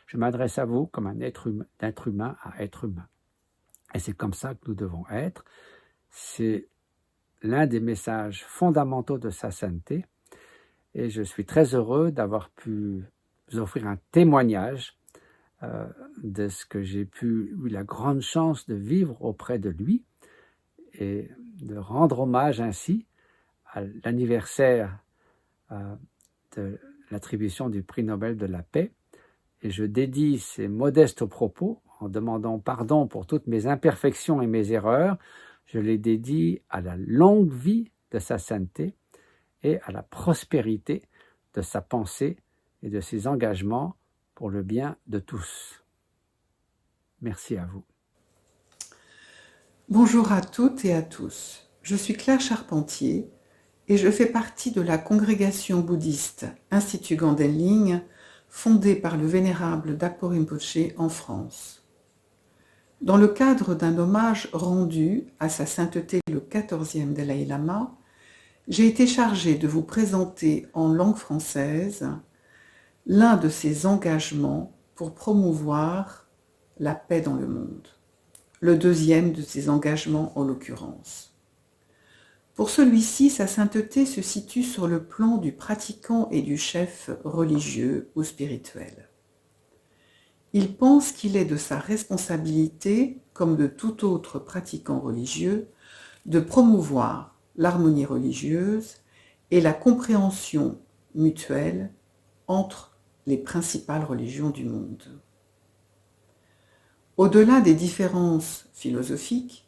Je m'adresse à vous comme un être humain, d'être humain à être humain. Et c'est comme ça que nous devons être. C'est l'un des messages fondamentaux de Sa Sainteté. Et je suis très heureux d'avoir pu vous offrir un témoignage de ce que j'ai eu la grande chance de vivre auprès de lui et de rendre hommage ainsi à l'anniversaire de l'attribution du prix Nobel de la paix. Et je dédie ces modestes propos en demandant pardon pour toutes mes imperfections et mes erreurs. Je les dédie à la longue vie de Sa Sainteté et à la prospérité de sa pensée et de ses engagements pour le bien de tous. Merci à vous. Bonjour à toutes et à tous. Je suis Claire Charpentier et je fais partie de la congrégation bouddhiste Institut Gandenling, fondée par le vénérable Dakpo Rinpoché en France. Dans le cadre d'un hommage rendu à Sa Sainteté le 14e Dalai Lama, j'ai été chargée de vous présenter en langue française l'un de ses engagements pour promouvoir la paix dans le monde, le deuxième de ses engagements en l'occurrence. Pour celui-ci, Sa Sainteté se situe sur le plan du pratiquant et du chef religieux ou spirituel. il pense qu'il est de sa responsabilité, comme de tout autre pratiquant religieux, de promouvoir l'harmonie religieuse et la compréhension mutuelle entre les principales religions du monde. Au-delà des différences philosophiques,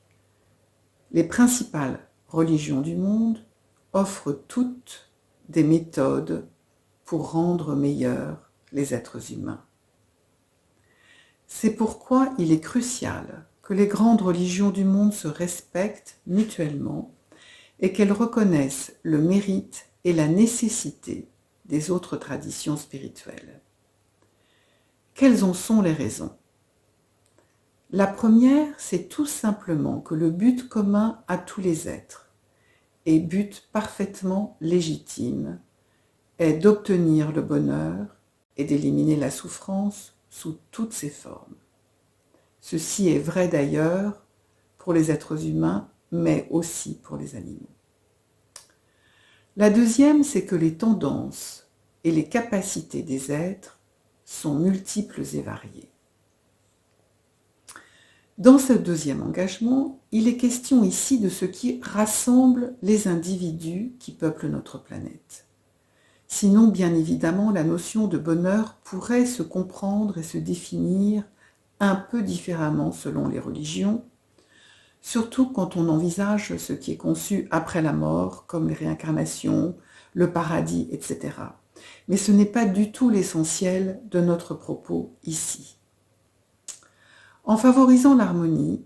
les principales religions du monde offrent toutes des méthodes pour rendre meilleurs les êtres humains. C'est pourquoi il est crucial que les grandes religions du monde se respectent mutuellement et qu'elles reconnaissent le mérite et la nécessité des autres traditions spirituelles. Quelles en sont les raisons ? La première, c'est tout simplement que le but commun à tous les êtres, et but parfaitement légitime, est d'obtenir le bonheur et d'éliminer la souffrance sous toutes ses formes. Ceci est vrai d'ailleurs pour les êtres humains, mais aussi pour les animaux. La deuxième, c'est que les tendances et les capacités des êtres sont multiples et variées. Dans ce deuxième engagement, il est question ici de ce qui rassemble les individus qui peuplent notre planète. Sinon, bien évidemment, la notion de bonheur pourrait se comprendre et se définir un peu différemment selon les religions, surtout quand on envisage ce qui est conçu après la mort, comme les réincarnations, le paradis, etc. Mais ce n'est pas du tout l'essentiel de notre propos ici. En favorisant l'harmonie,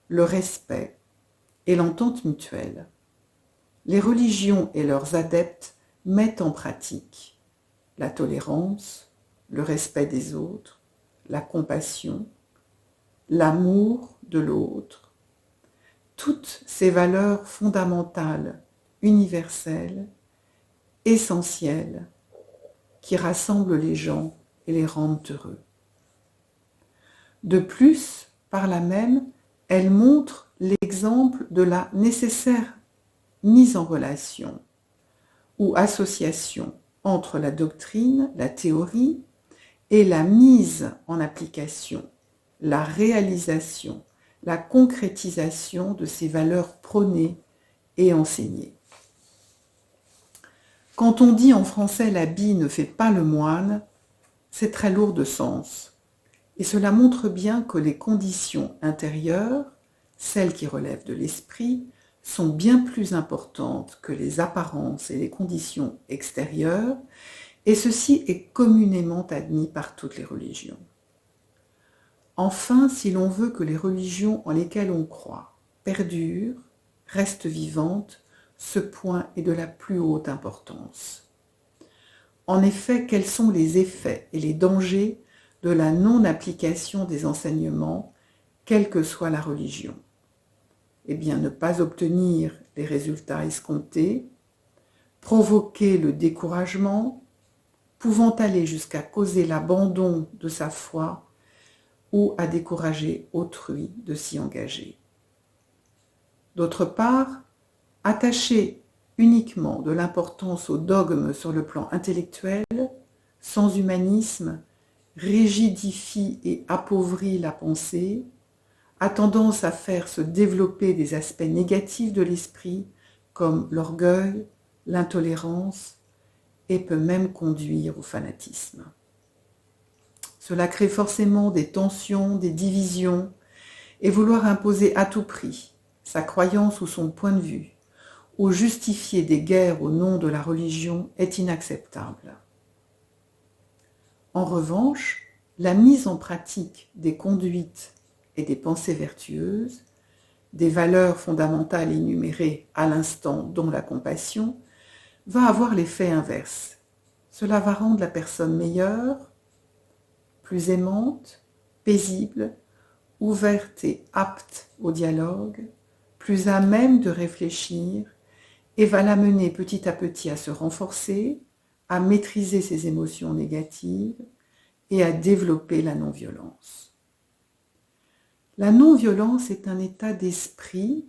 le respect et l'entente mutuelle, les religions et leurs adeptes mettent en pratique la tolérance, le respect des autres, la compassion, l'amour de l'autre, toutes ces valeurs fondamentales, universelles, essentielles, qui rassemblent les gens et les rendent heureux. De plus, par là même, elle montre l'exemple de la nécessaire mise en relation ou association entre la doctrine, la théorie, et la mise en application, la réalisation, la concrétisation de ces valeurs prônées et enseignées. Quand on dit en français « l'habit ne fait pas le moine », c'est très lourd de sens. Et cela montre bien que les conditions intérieures, celles qui relèvent de l'esprit, sont bien plus importantes que les apparences et les conditions extérieures, et ceci est communément admis par toutes les religions. Enfin, si l'on veut que les religions en lesquelles on croit perdurent, restent vivantes, ce point est de la plus haute importance. En effet, quels sont les effets et les dangers de la non-application des enseignements, quelle que soit la religion? Eh bien, ne pas obtenir les résultats escomptés, provoquer le découragement, pouvant aller jusqu'à causer l'abandon de sa foi ou à décourager autrui de s'y engager. D'autre part, attacher uniquement de l'importance au dogme sur le plan intellectuel, sans humanisme, rigidifie et appauvrit la pensée, a tendance à faire se développer des aspects négatifs de l'esprit comme l'orgueil, l'intolérance et peut même conduire au fanatisme. Cela crée forcément des tensions, des divisions et vouloir imposer à tout prix sa croyance ou son point de vue ou justifier des guerres au nom de la religion est inacceptable. En revanche, la mise en pratique des conduites et des pensées vertueuses, des valeurs fondamentales énumérées à l'instant, dont la compassion, va avoir l'effet inverse. Cela va rendre la personne meilleure, plus aimante, paisible, ouverte et apte au dialogue, plus à même de réfléchir, et va l'amener petit à petit à se renforcer, à maîtriser ses émotions négatives et à développer la non-violence. La non-violence est un état d'esprit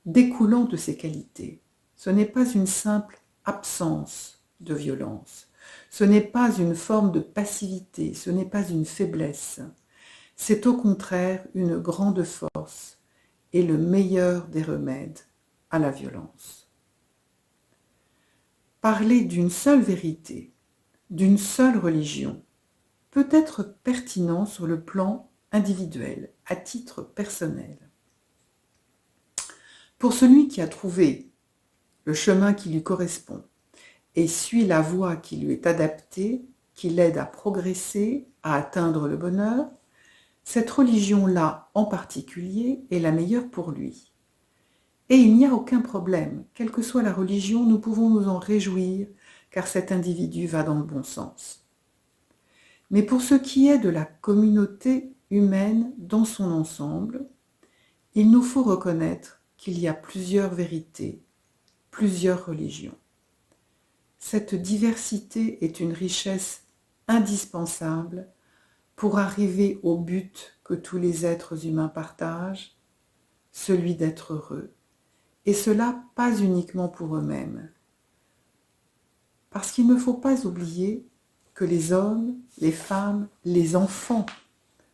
découlant de ses qualités. Ce n'est pas une simple absence de violence. Ce n'est pas une forme de passivité, ce n'est pas une faiblesse. C'est au contraire une grande force et le meilleur des remèdes à la violence. Parler d'une seule vérité, d'une seule religion, peut être pertinent sur le plan individuel, à titre personnel. Pour celui qui a trouvé le chemin qui lui correspond et suit la voie qui lui est adaptée, qui l'aide à progresser, à atteindre le bonheur, cette religion-là en particulier est la meilleure pour lui. Et il n'y a aucun problème, quelle que soit la religion, nous pouvons nous en réjouir, car cet individu va dans le bon sens. Mais pour ce qui est de la communauté humaine dans son ensemble, il nous faut reconnaître qu'il y a plusieurs vérités, plusieurs religions. Cette diversité est une richesse indispensable pour arriver au but que tous les êtres humains partagent, celui d'être heureux. Et cela pas uniquement pour eux-mêmes. Parce qu'il ne faut pas oublier que les hommes, les femmes, les enfants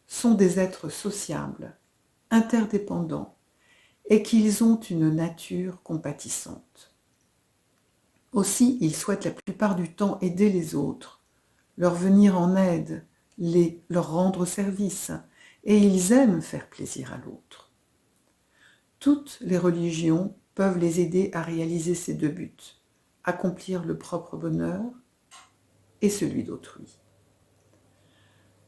sont des êtres sociables, interdépendants, et qu'ils ont une nature compatissante. Aussi, ils souhaitent la plupart du temps aider les autres, leur venir en aide, leur rendre service, et ils aiment faire plaisir à l'autre. Toutes les religions peuvent les aider à réaliser ces deux buts, accomplir le propre bonheur et celui d'autrui.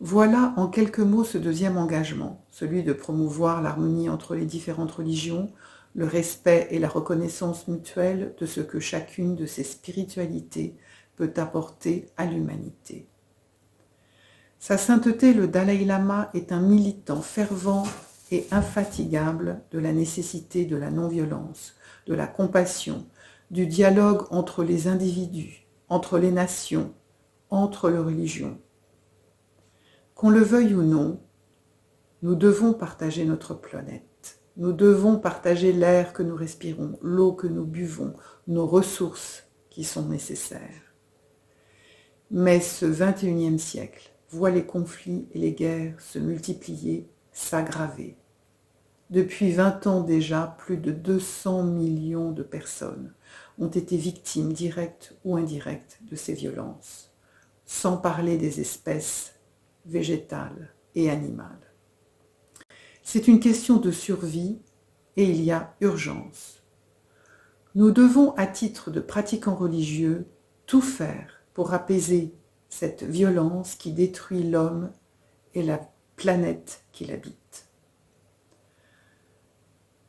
Voilà en quelques mots ce deuxième engagement, celui de promouvoir l'harmonie entre les différentes religions, le respect et la reconnaissance mutuelle de ce que chacune de ces spiritualités peut apporter à l'humanité. Sa sainteté, le Dalai Lama, est un militant fervent et infatigable de la nécessité de la non-violence, de la compassion, du dialogue entre les individus, entre les nations, entre les religions. Qu'on le veuille ou non, nous devons partager notre planète. Nous devons partager l'air que nous respirons, l'eau que nous buvons, nos ressources qui sont nécessaires. Mais ce 21e siècle voit les conflits et les guerres se multiplier, s'aggraver. Depuis 20 ans déjà, plus de 200 millions de personnes ont été victimes directes ou indirectes de ces violences, sans parler des espèces végétales et animales. C'est une question de survie et il y a urgence. Nous devons, à titre de pratiquants religieux, tout faire pour apaiser cette violence qui détruit l'homme et la planète qu'il habite.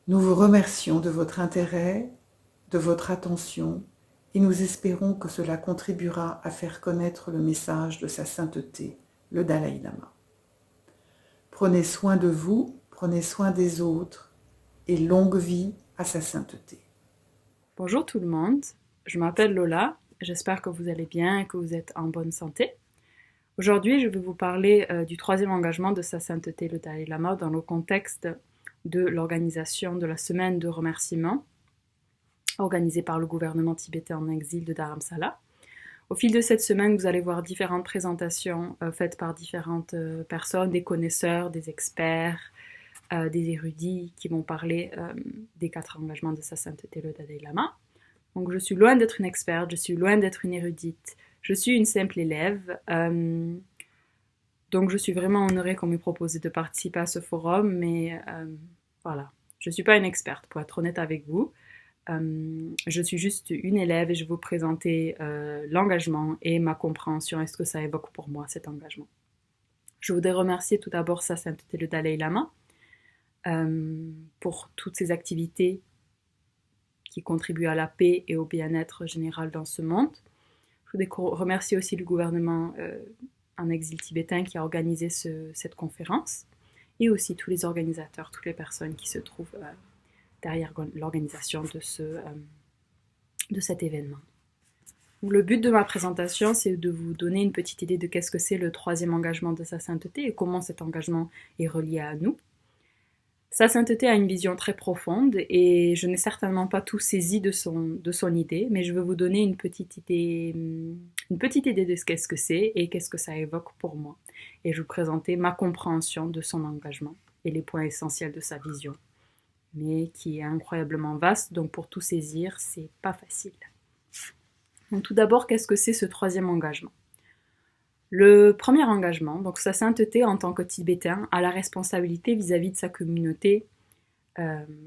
Nous vous remercions de votre intérêt, de votre attention, et nous espérons que cela contribuera à faire connaître le message de sa sainteté, le Dalai Lama. Prenez soin de vous, prenez soin des autres, et longue vie à sa sainteté. Bonjour tout le monde, je m'appelle Lola, j'espère que vous allez bien et que vous êtes en bonne santé. Aujourd'hui, je vais vous parler du troisième engagement de sa sainteté, le Dalai Lama, dans le contexte de l'organisation de la semaine de remerciements organisée par le gouvernement tibétain en exil de Dharamsala. Au fil de cette semaine, vous allez voir différentes présentations faites par différentes personnes, des connaisseurs, des experts, des érudits qui vont parler des 4 engagements de sa sainteté, le Dalai Lama. Donc je suis loin d'être une experte, je suis loin d'être une érudite, je suis une simple élève. Donc je suis vraiment honorée qu'on m'ait proposé de participer à ce forum, mais voilà, je ne suis pas une experte pour être honnête avec vous. Je suis juste une élève et je vais vous présenter l'engagement et ma compréhension et ce que ça évoque pour moi, cet engagement. Je voudrais remercier tout d'abord sa sainteté le Dalai Lama pour toutes ces activités qui contribuent à la paix et au bien-être général dans ce monde. Je voudrais remercier aussi le gouvernement en exil tibétain qui a organisé cette conférence et aussi tous les organisateurs, toutes les personnes qui se trouvent derrière l'organisation de cet événement. Le but de ma présentation, c'est de vous donner une petite idée de qu'est-ce que c'est le troisième engagement de sa sainteté et comment cet engagement est relié à nous. Sa sainteté a une vision très profonde et je n'ai certainement pas tout saisi de son idée, mais je veux vous donner une petite idée de ce qu'est-ce que c'est et qu'est-ce que ça évoque pour moi. Et je vais vous présenter ma compréhension de son engagement et les points essentiels de sa vision, mais qui est incroyablement vaste, donc pour tout saisir, c'est pas facile. Donc tout d'abord, qu'est-ce que c'est ce troisième engagement ? Le premier engagement, donc sa sainteté en tant que Tibétain, a la responsabilité vis-à-vis de sa communauté,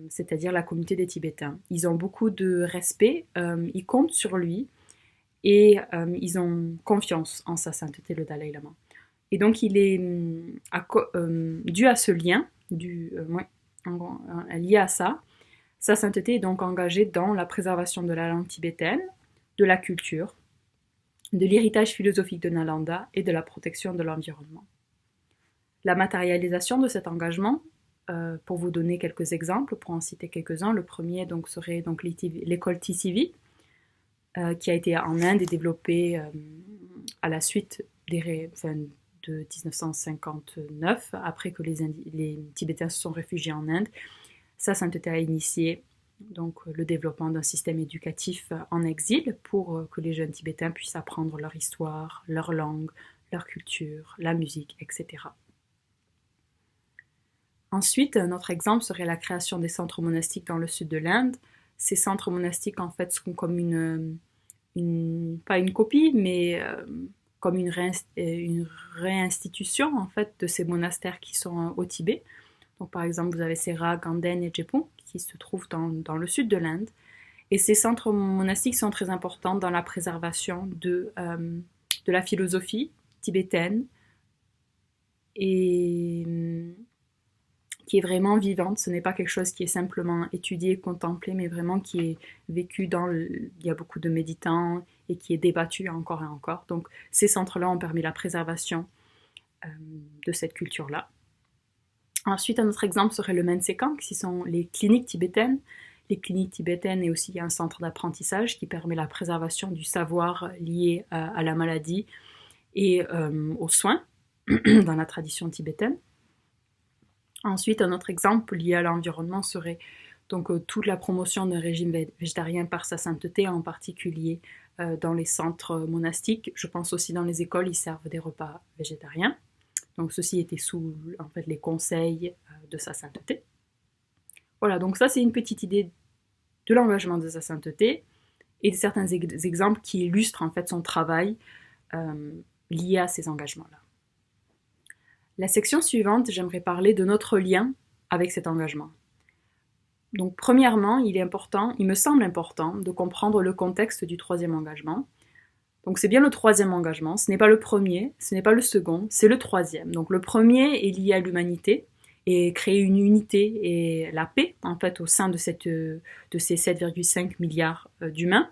c'est-à-dire la communauté des Tibétains. Ils ont beaucoup de respect, ils comptent sur lui et ils ont confiance en sa sainteté, le Dalai Lama. Et donc il est dû à ce lien, lié à ça, sa sainteté est donc engagée dans la préservation de la langue tibétaine, de la culture, de l'héritage philosophique de Nalanda et de la protection de l'environnement. La matérialisation de cet engagement, pour vous donner quelques exemples, pour en citer quelques-uns, le premier donc, serait donc, l'école TCV, qui a été en Inde et développée à la suite de 1959, après que les Tibétains se sont réfugiés en Inde. Sa sainteté a initié donc le développement d'un système éducatif en exil pour que les jeunes Tibétains puissent apprendre leur histoire, leur langue, leur culture, la musique, etc. Ensuite, un autre exemple serait la création des centres monastiques dans le sud de l'Inde. Ces centres monastiques, en fait, sont comme pas une copie, mais comme une réinstitution, en fait, de ces monastères qui sont au Tibet. Donc, par exemple, vous avez Sera, Ganden et Jepun, qui se trouvent dans le sud de l'Inde. Et ces centres monastiques sont très importants dans la préservation de la philosophie tibétaine et qui est vraiment vivante. Ce n'est pas quelque chose qui est simplement étudié, contemplé, mais vraiment qui est vécu il y a beaucoup de méditants et qui est débattu encore et encore. Donc, ces centres-là ont permis la préservation de cette culture-là. Ensuite, un autre exemple serait le Mensekang, qui sont les cliniques tibétaines. Les cliniques tibétaines est aussi un centre d'apprentissage qui permet la préservation du savoir lié à la maladie et aux soins dans la tradition tibétaine. Ensuite, un autre exemple lié à l'environnement serait donc toute la promotion d'un régime végétarien par sa sainteté, en particulier dans les centres monastiques. Je pense aussi dans les écoles, ils servent des repas végétariens. Donc ceci était sous en fait, les conseils de sa sainteté. Voilà, donc ça c'est une petite idée de l'engagement de sa sainteté et de certains exemples qui illustrent en fait son travail lié à ces engagements-là. La section suivante, j'aimerais parler de notre lien avec cet engagement. Donc premièrement, il me semble important de comprendre le contexte du troisième engagement. Donc c'est bien le troisième engagement, ce n'est pas le premier, ce n'est pas le second, c'est le troisième. Donc le premier est lié à l'humanité et créer une unité et la paix en fait au sein de ces 7,5 milliards d'humains.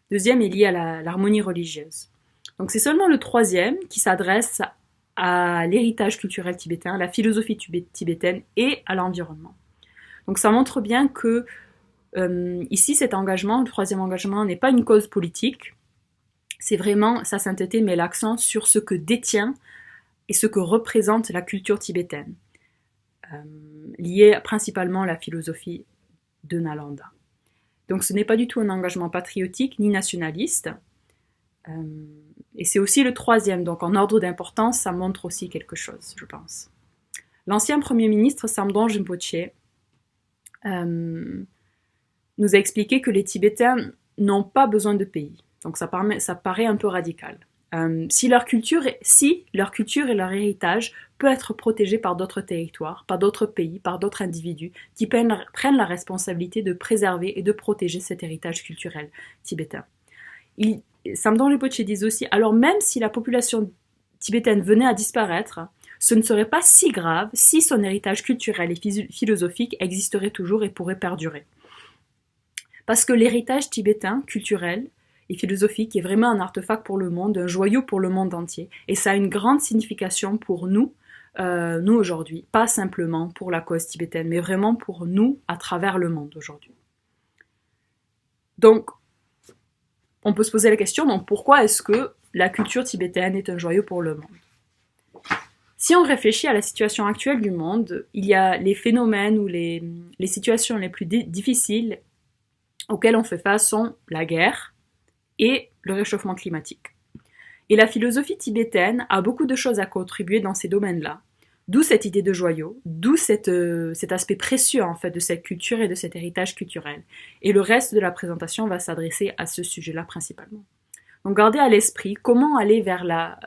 Deuxième est lié à l'harmonie religieuse. Donc c'est seulement le troisième qui s'adresse à l'héritage culturel tibétain, à la philosophie tibétaine et à l'environnement. Donc ça montre bien que ici cet engagement, le troisième engagement, n'est pas une cause politique. C'est vraiment, sa sainteté met l'accent sur ce que détient et ce que représente la culture tibétaine, liée principalement à la philosophie de Nalanda. Donc ce n'est pas du tout un engagement patriotique ni nationaliste, et c'est aussi le troisième, donc en ordre d'importance, ça montre aussi quelque chose, je pense. L'ancien Premier ministre Samdon Rinpoche nous a expliqué que les Tibétains n'ont pas besoin de pays. Donc ça paraît un peu radical. Si leur culture et leur héritage peut être protégé par d'autres territoires, par d'autres pays, par d'autres individus qui prennent la responsabilité de préserver et de protéger cet héritage culturel tibétain. Samdon Rinpoche dit aussi, alors même si la population tibétaine venait à disparaître, ce ne serait pas si grave si son héritage culturel et philosophique existerait toujours et pourrait perdurer. Parce que l'héritage tibétain, culturel et philosophique est vraiment un artefact pour le monde, un joyau pour le monde entier. Et ça a une grande signification pour nous aujourd'hui. Pas simplement pour la cause tibétaine, mais vraiment pour nous à travers le monde aujourd'hui. Donc, on peut se poser la question, donc pourquoi est-ce que la culture tibétaine est un joyau pour le monde ? Si on réfléchit à la situation actuelle du monde, il y a les phénomènes ou les situations les plus difficiles auxquelles on fait face sont la guerre et le réchauffement climatique. Et la philosophie tibétaine a beaucoup de choses à contribuer dans ces domaines-là. D'où cette idée de joyau, d'où cet aspect précieux en fait de cette culture et de cet héritage culturel. Et le reste de la présentation va s'adresser à ce sujet-là principalement. Donc gardez à l'esprit comment aller vers la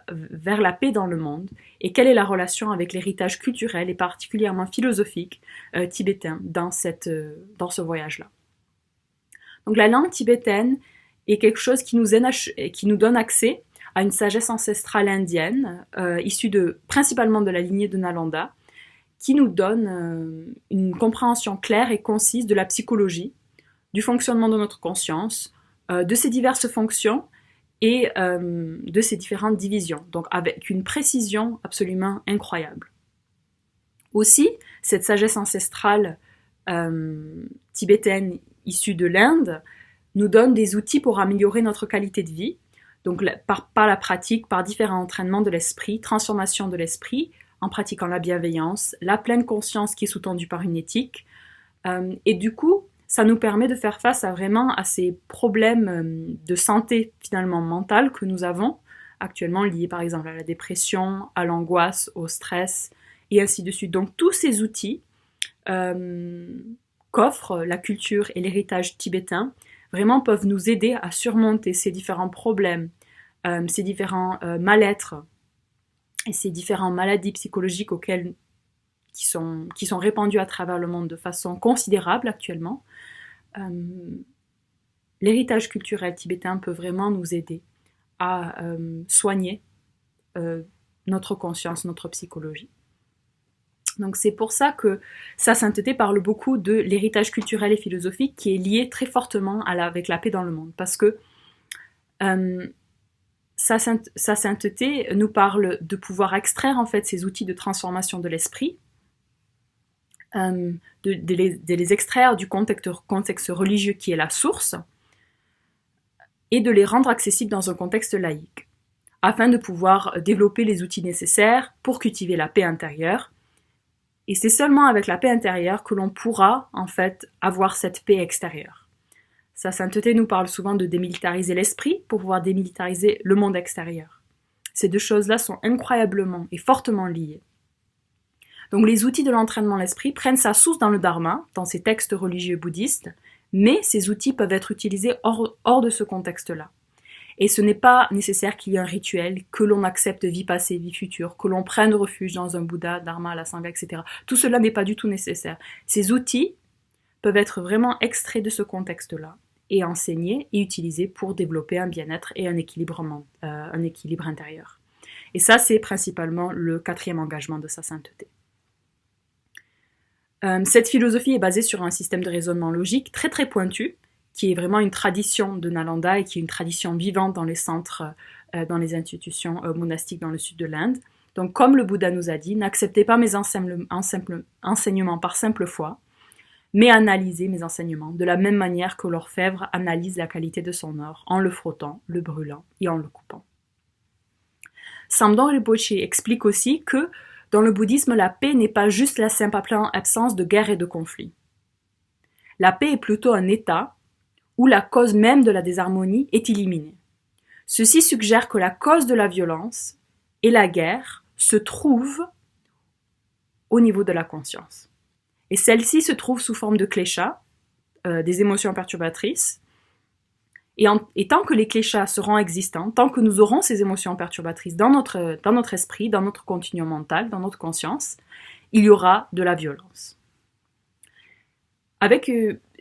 paix dans le monde et quelle est la relation avec l'héritage culturel et particulièrement philosophique tibétain dans ce voyage-là. Donc la langue tibétaine est quelque chose qui nous donne accès à une sagesse ancestrale indienne, issue principalement de la lignée de Nalanda, qui nous donne une compréhension claire et concise de la psychologie, du fonctionnement de notre conscience, de ses diverses fonctions et de ses différentes divisions, donc avec une précision absolument incroyable. Aussi, cette sagesse ancestrale tibétaine issue de l'Inde nous donne des outils pour améliorer notre qualité de vie, donc par la pratique, par différents entraînements de l'esprit, transformation de l'esprit, en pratiquant la bienveillance, la pleine conscience qui est sous-tendue par une éthique, et du coup, ça nous permet de faire face à ces problèmes de santé finalement mentale que nous avons actuellement liés par exemple à la dépression, à l'angoisse, au stress et ainsi de suite. Donc tous ces outils qu'offre la culture et l'héritage tibétain vraiment peuvent nous aider à surmonter ces différents problèmes, ces différents mal-être et ces différentes maladies psychologiques qui sont répandues à travers le monde de façon considérable actuellement. L'héritage culturel tibétain peut vraiment nous aider à soigner notre conscience, notre psychologie. Donc c'est pour ça que Sa Sainteté parle beaucoup de l'héritage culturel et philosophique qui est lié très fortement avec la paix dans le monde. Parce que Sa Sainteté nous parle de pouvoir extraire en fait ces outils de transformation de l'esprit, de les extraire du contexte religieux qui est la source et de les rendre accessibles dans un contexte laïque, afin de pouvoir développer les outils nécessaires pour cultiver la paix intérieure. Et c'est seulement avec la paix intérieure que l'on pourra, en fait, avoir cette paix extérieure. Sa Sainteté nous parle souvent de démilitariser l'esprit pour pouvoir démilitariser le monde extérieur. Ces deux choses-là sont incroyablement et fortement liées. Donc les outils de l'entraînement de l'esprit prennent sa source dans le Dharma, dans ces textes religieux bouddhistes, mais ces outils peuvent être utilisés hors de ce contexte-là. Et ce n'est pas nécessaire qu'il y ait un rituel, que l'on accepte vie passée, vie future, que l'on prenne refuge dans un Bouddha, Dharma, la Sangha, etc. Tout cela n'est pas du tout nécessaire. Ces outils peuvent être vraiment extraits de ce contexte-là et enseignés et utilisés pour développer un bien-être et un équilibre intérieur. Et ça, c'est principalement le 4e engagement de Sa Sainteté. Cette philosophie est basée sur un système de raisonnement logique très très pointu, qui est vraiment une tradition de Nalanda et qui est une tradition vivante dans les centres, dans les institutions monastiques dans le sud de l'Inde. Donc comme le Bouddha nous a dit, n'acceptez pas mes enseignements par simple foi, mais analysez mes enseignements de la même manière que l'orfèvre analyse la qualité de son or, en le frottant, le brûlant et en le coupant. Samdon Rinpoche explique aussi que dans le bouddhisme, la paix n'est pas juste la simple absence de guerre et de conflit. La paix est plutôt un état où la cause même de la désharmonie est éliminée. Ceci suggère que la cause de la violence et la guerre se trouve au niveau de la conscience. Et celle-ci se trouve sous forme de klesha, des émotions perturbatrices. Et tant que les kleshas seront existants, tant que nous aurons ces émotions perturbatrices dans notre esprit, dans notre continuum mental, dans notre conscience, il y aura de la violence. Avec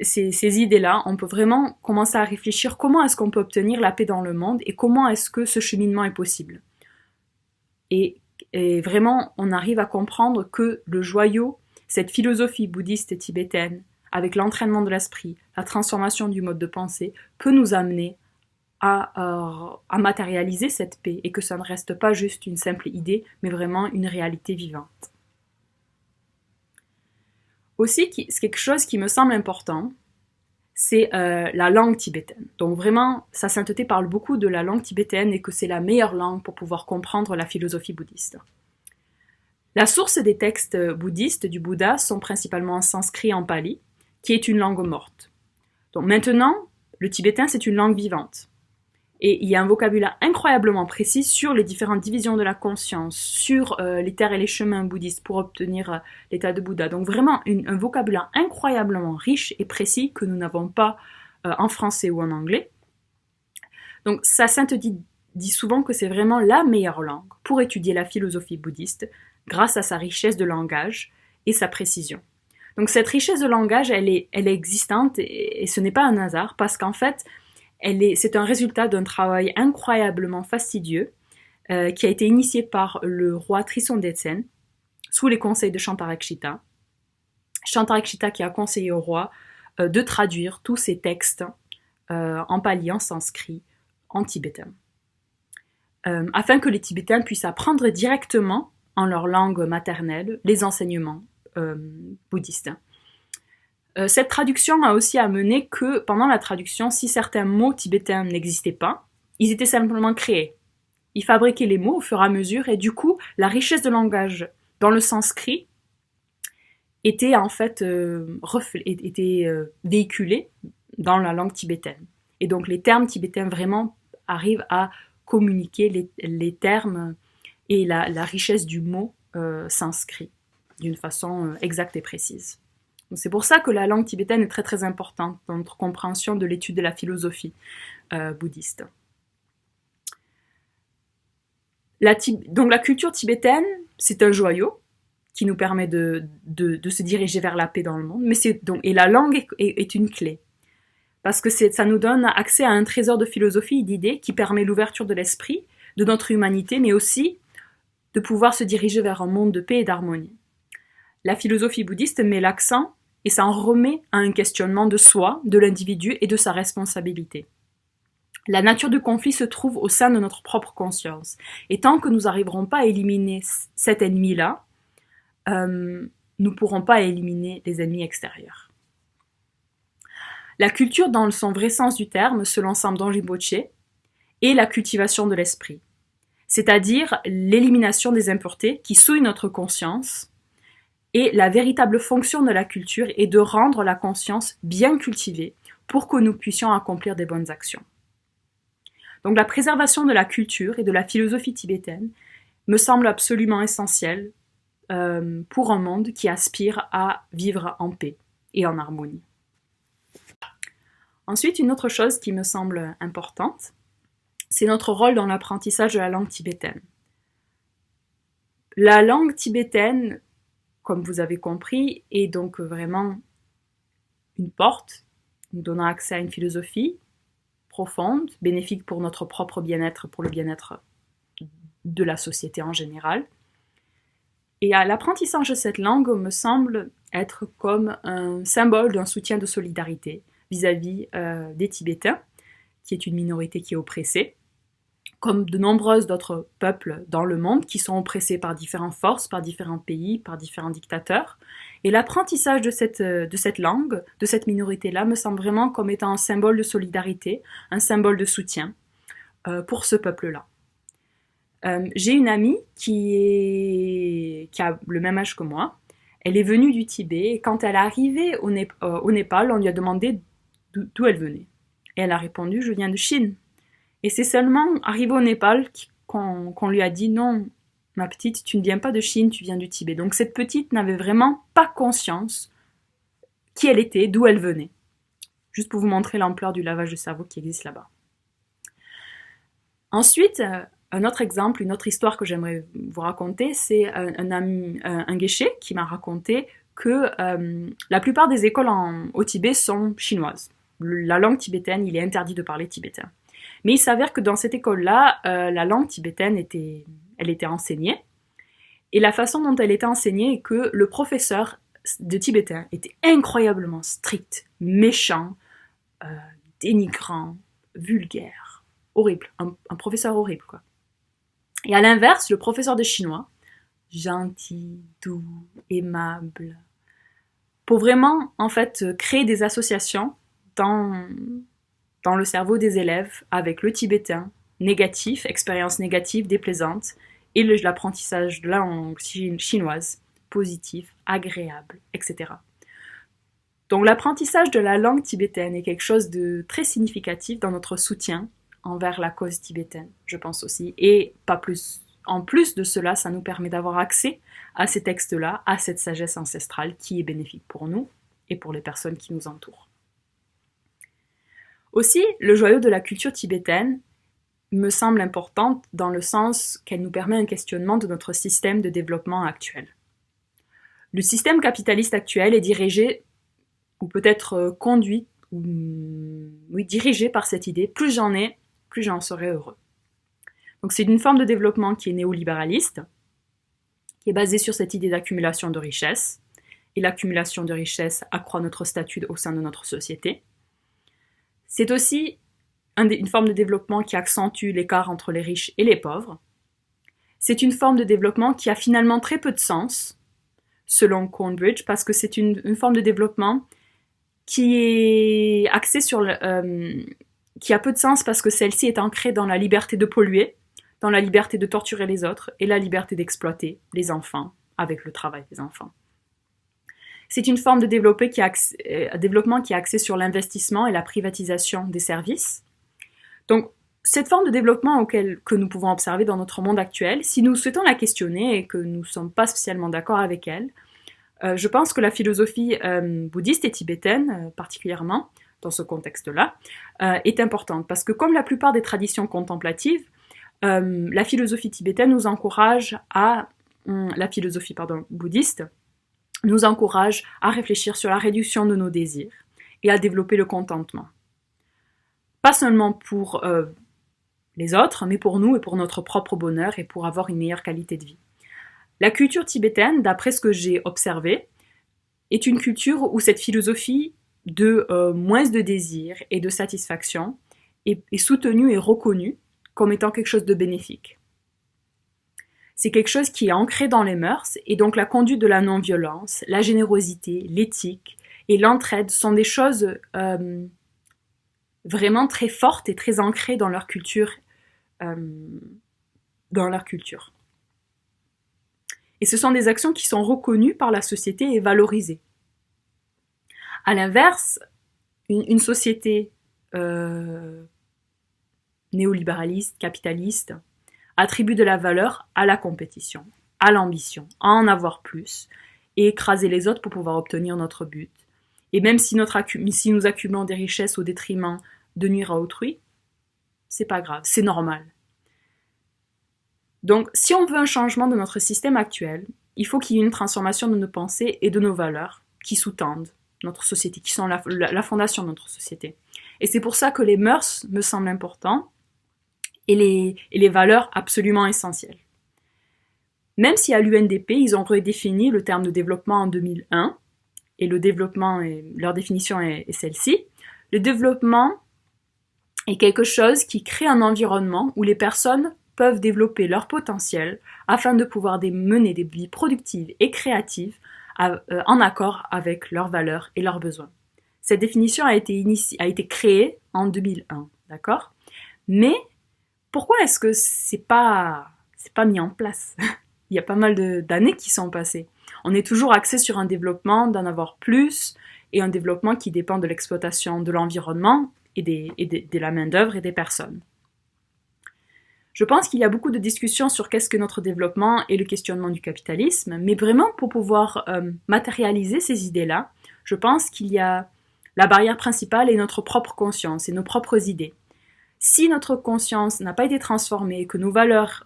ces idées-là, on peut vraiment commencer à réfléchir comment est-ce qu'on peut obtenir la paix dans le monde et comment est-ce que ce cheminement est possible. Et vraiment, on arrive à comprendre que le joyau, cette philosophie bouddhiste et tibétaine, avec l'entraînement de l'esprit, la transformation du mode de pensée, peut nous amener à matérialiser cette paix et que ça ne reste pas juste une simple idée, mais vraiment une réalité vivante. Aussi, c'est quelque chose qui me semble important, c'est la langue tibétaine. Donc vraiment, Sa Sainteté parle beaucoup de la langue tibétaine et que c'est la meilleure langue pour pouvoir comprendre la philosophie bouddhiste. La source des textes bouddhistes du Bouddha sont principalement en sanskrit et en pali, qui est une langue morte. Donc maintenant, le tibétain, c'est une langue vivante. Et il y a un vocabulaire incroyablement précis sur les différentes divisions de la conscience, sur les terres et les chemins bouddhistes pour obtenir l'état de Bouddha. Donc vraiment un vocabulaire incroyablement riche et précis que nous n'avons pas en français ou en anglais. Donc sa sainteté dit souvent que c'est vraiment la meilleure langue pour étudier la philosophie bouddhiste grâce à sa richesse de langage et sa précision. Donc cette richesse de langage, elle est existante et ce n'est pas un hasard parce qu'en fait, c'est un résultat d'un travail incroyablement fastidieux qui a été initié par le roi Trisondetsen sous les conseils de Shantarakshita. Shantarakshita qui a conseillé au roi de traduire tous ces textes en pali, en sanskrit, en tibétain, afin que les Tibétains puissent apprendre directement en leur langue maternelle les enseignements bouddhistes. Cette traduction a aussi amené que pendant la traduction, si certains mots tibétains n'existaient pas, ils étaient simplement créés. Ils fabriquaient les mots au fur et à mesure et du coup, la richesse de langage dans le sanskrit était en fait véhiculée dans la langue tibétaine. Et donc les termes tibétains vraiment arrivent à communiquer les termes et la richesse du mot sanskrit d'une façon exacte et précise. C'est pour ça que la langue tibétaine est très très importante dans notre compréhension de l'étude de la philosophie bouddhiste. Donc la culture tibétaine, c'est un joyau qui nous permet de se diriger vers la paix dans le monde, et la langue est une clé. Parce que ça nous donne accès à un trésor de philosophie et d'idées qui permet l'ouverture de l'esprit, de notre humanité, mais aussi de pouvoir se diriger vers un monde de paix et d'harmonie. La philosophie bouddhiste met l'accent et ça en remet à un questionnement de soi, de l'individu et de sa responsabilité. La nature du conflit se trouve au sein de notre propre conscience. Et tant que nous n'arriverons pas à éliminer cet ennemi-là, nous ne pourrons pas éliminer les ennemis extérieurs. La culture, dans son vrai sens du terme, selon Samdon Rinpoche, est la cultivation de l'esprit, c'est-à-dire l'élimination des impuretés qui souillent notre conscience. Et la véritable fonction de la culture est de rendre la conscience bien cultivée pour que nous puissions accomplir des bonnes actions. Donc la préservation de la culture et de la philosophie tibétaine me semble absolument essentielle pour un monde qui aspire à vivre en paix et en harmonie. Ensuite, une autre chose qui me semble importante, c'est notre rôle dans l'apprentissage de la langue tibétaine. La langue tibétaine, comme vous avez compris, est donc vraiment une porte nous donnant accès à une philosophie profonde, bénéfique pour notre propre bien-être, pour le bien-être de la société en général. Et l'apprentissage de cette langue me semble être comme un symbole d'un soutien de solidarité vis-à-vis des Tibétains, qui est une minorité qui est oppressée, comme de nombreux autres peuples dans le monde qui sont oppressés par différentes forces, par différents pays, par différents dictateurs. Et l'apprentissage de cette langue, de cette minorité-là, me semble vraiment comme étant un symbole de solidarité, un symbole de soutien pour ce peuple-là. J'ai une amie qui a le même âge que moi. Elle est venue du Tibet et quand elle est arrivée au Népal, on lui a demandé d'où elle venait. Et elle a répondu « Je viens de Chine ». Et c'est seulement arrivé au Népal qu'on lui a dit « Non, ma petite, tu ne viens pas de Chine, tu viens du Tibet ». Donc cette petite n'avait vraiment pas conscience qui elle était, d'où elle venait. Juste pour vous montrer l'ampleur du lavage de cerveau qui existe là-bas. Ensuite, un autre exemple, une autre histoire que j'aimerais vous raconter, c'est un guéché qui m'a raconté que la plupart des écoles au Tibet sont chinoises. La langue tibétaine, il est interdit de parler tibétain. Mais il s'avère que dans cette école-là, la langue tibétaine était enseignée. Et la façon dont elle était enseignée est que le professeur de tibétain était incroyablement strict, méchant, dénigrant, vulgaire, horrible. Un professeur horrible, quoi. Et à l'inverse, le professeur de chinois, gentil, doux, aimable, pour vraiment, en fait, créer des associations dans le cerveau des élèves avec le tibétain, négatif, expérience négative, déplaisante, et l'apprentissage de la langue chinoise, positif, agréable, etc. Donc l'apprentissage de la langue tibétaine est quelque chose de très significatif dans notre soutien envers la cause tibétaine, je pense aussi. Et pas plus. En plus de cela, ça nous permet d'avoir accès à ces textes-là, à cette sagesse ancestrale qui est bénéfique pour nous et pour les personnes qui nous entourent. Aussi, le joyau de la culture tibétaine me semble importante dans le sens qu'elle nous permet un questionnement de notre système de développement actuel. Le système capitaliste actuel est dirigé, ou peut-être conduit, dirigé par cette idée, plus j'en ai, plus j'en serai heureux. Donc c'est une forme de développement qui est néolibéraliste, qui est basée sur cette idée d'accumulation de richesses, et l'accumulation de richesses accroît notre statut au sein de notre société. C'est aussi une forme de développement qui accentue l'écart entre les riches et les pauvres. C'est une forme de développement qui a finalement très peu de sens, selon Cornbridge, parce que c'est une forme de développement qui est axée sur qui a peu de sens parce que celle-ci est ancrée dans la liberté de polluer, dans la liberté de torturer les autres et la liberté d'exploiter les enfants avec le travail des enfants. C'est une forme de développement qui est axée sur l'investissement et la privatisation des services. Donc, cette forme de développement que nous pouvons observer dans notre monde actuel, si nous souhaitons la questionner et que nous ne sommes pas spécialement d'accord avec elle, je pense que la philosophie bouddhiste et tibétaine, particulièrement dans ce contexte-là, est importante. Parce que comme la plupart des traditions contemplatives, la philosophie tibétaine nous encourage la philosophie bouddhiste nous encourage à réfléchir sur la réduction de nos désirs et à développer le contentement. Pas seulement pour les autres, mais pour nous et pour notre propre bonheur et pour avoir une meilleure qualité de vie. La culture tibétaine, d'après ce que j'ai observé, est une culture où cette philosophie de moins de désir et de satisfaction est soutenue et reconnue comme étant quelque chose de bénéfique. C'est quelque chose qui est ancré dans les mœurs, et donc la conduite de la non-violence, la générosité, l'éthique et l'entraide sont des choses vraiment très fortes et très ancrées dans leur culture. Et ce sont des actions qui sont reconnues par la société et valorisées. À l'inverse, une société néolibéraliste, capitaliste, attribue de la valeur à la compétition, à l'ambition, à en avoir plus, et écraser les autres pour pouvoir obtenir notre but. Et même si nous accumulons des richesses au détriment de nuire à autrui, c'est pas grave, c'est normal. Donc, si on veut un changement de notre système actuel, il faut qu'il y ait une transformation de nos pensées et de nos valeurs qui sous-tendent notre société, qui sont la fondation de notre société. Et c'est pour ça que les mœurs me semblent importants et les valeurs absolument essentielles. Même si à l'UNDP, ils ont redéfini le terme de développement en 2001, et leur définition est celle-ci, le développement est quelque chose qui crée un environnement où les personnes peuvent développer leur potentiel afin de pouvoir mener des vies productives et créatives en accord avec leurs valeurs et leurs besoins. Cette définition a été créée en 2001, d'accord ? Mais pourquoi est-ce que c'est pas mis en place ? Il y a pas mal d'années qui sont passées. On est toujours axé sur un développement d'en avoir plus et un développement qui dépend de l'exploitation de l'environnement et de la main-d'œuvre et des personnes. Je pense qu'il y a beaucoup de discussions sur qu'est-ce que notre développement et le questionnement du capitalisme, mais vraiment pour pouvoir matérialiser ces idées-là, je pense qu'il y a la barrière principale est notre propre conscience et nos propres idées. Si notre conscience n'a pas été transformée, que nos valeurs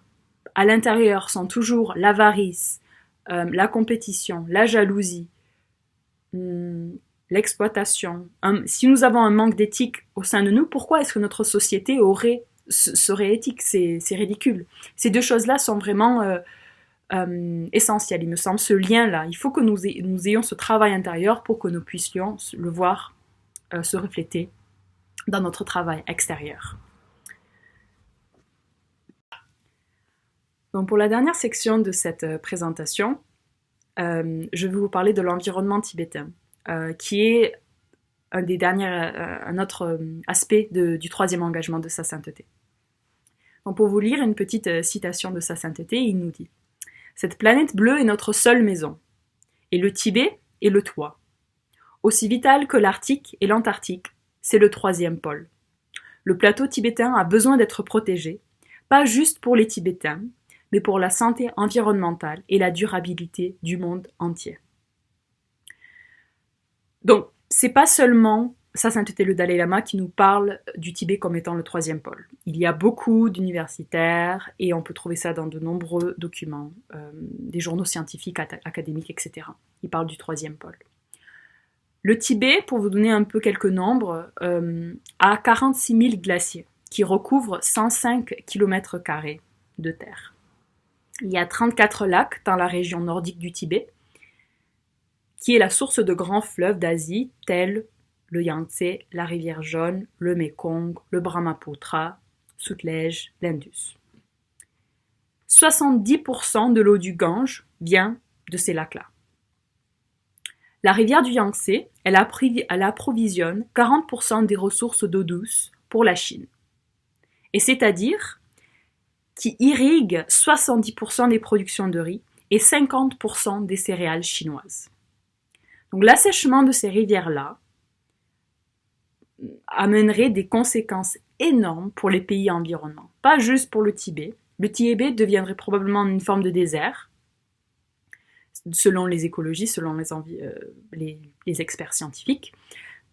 à l'intérieur sont toujours l'avarice, la compétition, la jalousie, l'exploitation, si nous avons un manque d'éthique au sein de nous, pourquoi est-ce que notre société serait éthique ? C'est ridicule. Ces deux choses-là sont vraiment essentielles, il me semble, ce lien-là. Il faut que nous ayons ce travail intérieur pour que nous puissions le voir se refléter dans notre travail extérieur. Donc pour la dernière section de cette présentation, je vais vous parler de l'environnement tibétain, qui est un autre aspect du troisième engagement de sa sainteté. Donc pour vous lire une petite citation de Sa Sainteté, il nous dit « Cette planète bleue est notre seule maison, et le Tibet est le toit. Aussi vital que l'Arctique et l'Antarctique, c'est le 3e pôle. Le plateau tibétain a besoin d'être protégé, pas juste pour les Tibétains, mais pour la santé environnementale et la durabilité du monde entier. » Donc, c'est pas seulement Sa Sainteté le Dalai Lama qui nous parle du Tibet comme étant le 3e pôle. Il y a beaucoup d'universitaires et on peut trouver ça dans de nombreux documents, des journaux scientifiques, académiques, etc. Il parle du 3e pôle. Le Tibet, pour vous donner un peu quelques nombres, a 46 000 glaciers qui recouvrent 105 km² de terre. Il y a 34 lacs dans la région nordique du Tibet, qui est la source de grands fleuves d'Asie tels le Yangtze, la rivière Jaune, le Mekong, le Brahmaputra, Sutlej, l'Indus. 70% de l'eau du Gange vient de ces lacs-là. La rivière du Yangtze, elle approvisionne 40% des ressources d'eau douce pour la Chine. Et c'est-à-dire qui irrigue 70% des productions de riz et 50% des céréales chinoises. Donc l'assèchement de ces rivières-là amènerait des conséquences énormes pour les pays environnants. Pas juste pour le Tibet. Le Tibet deviendrait probablement une forme de désert, selon les écologistes, selon les experts scientifiques,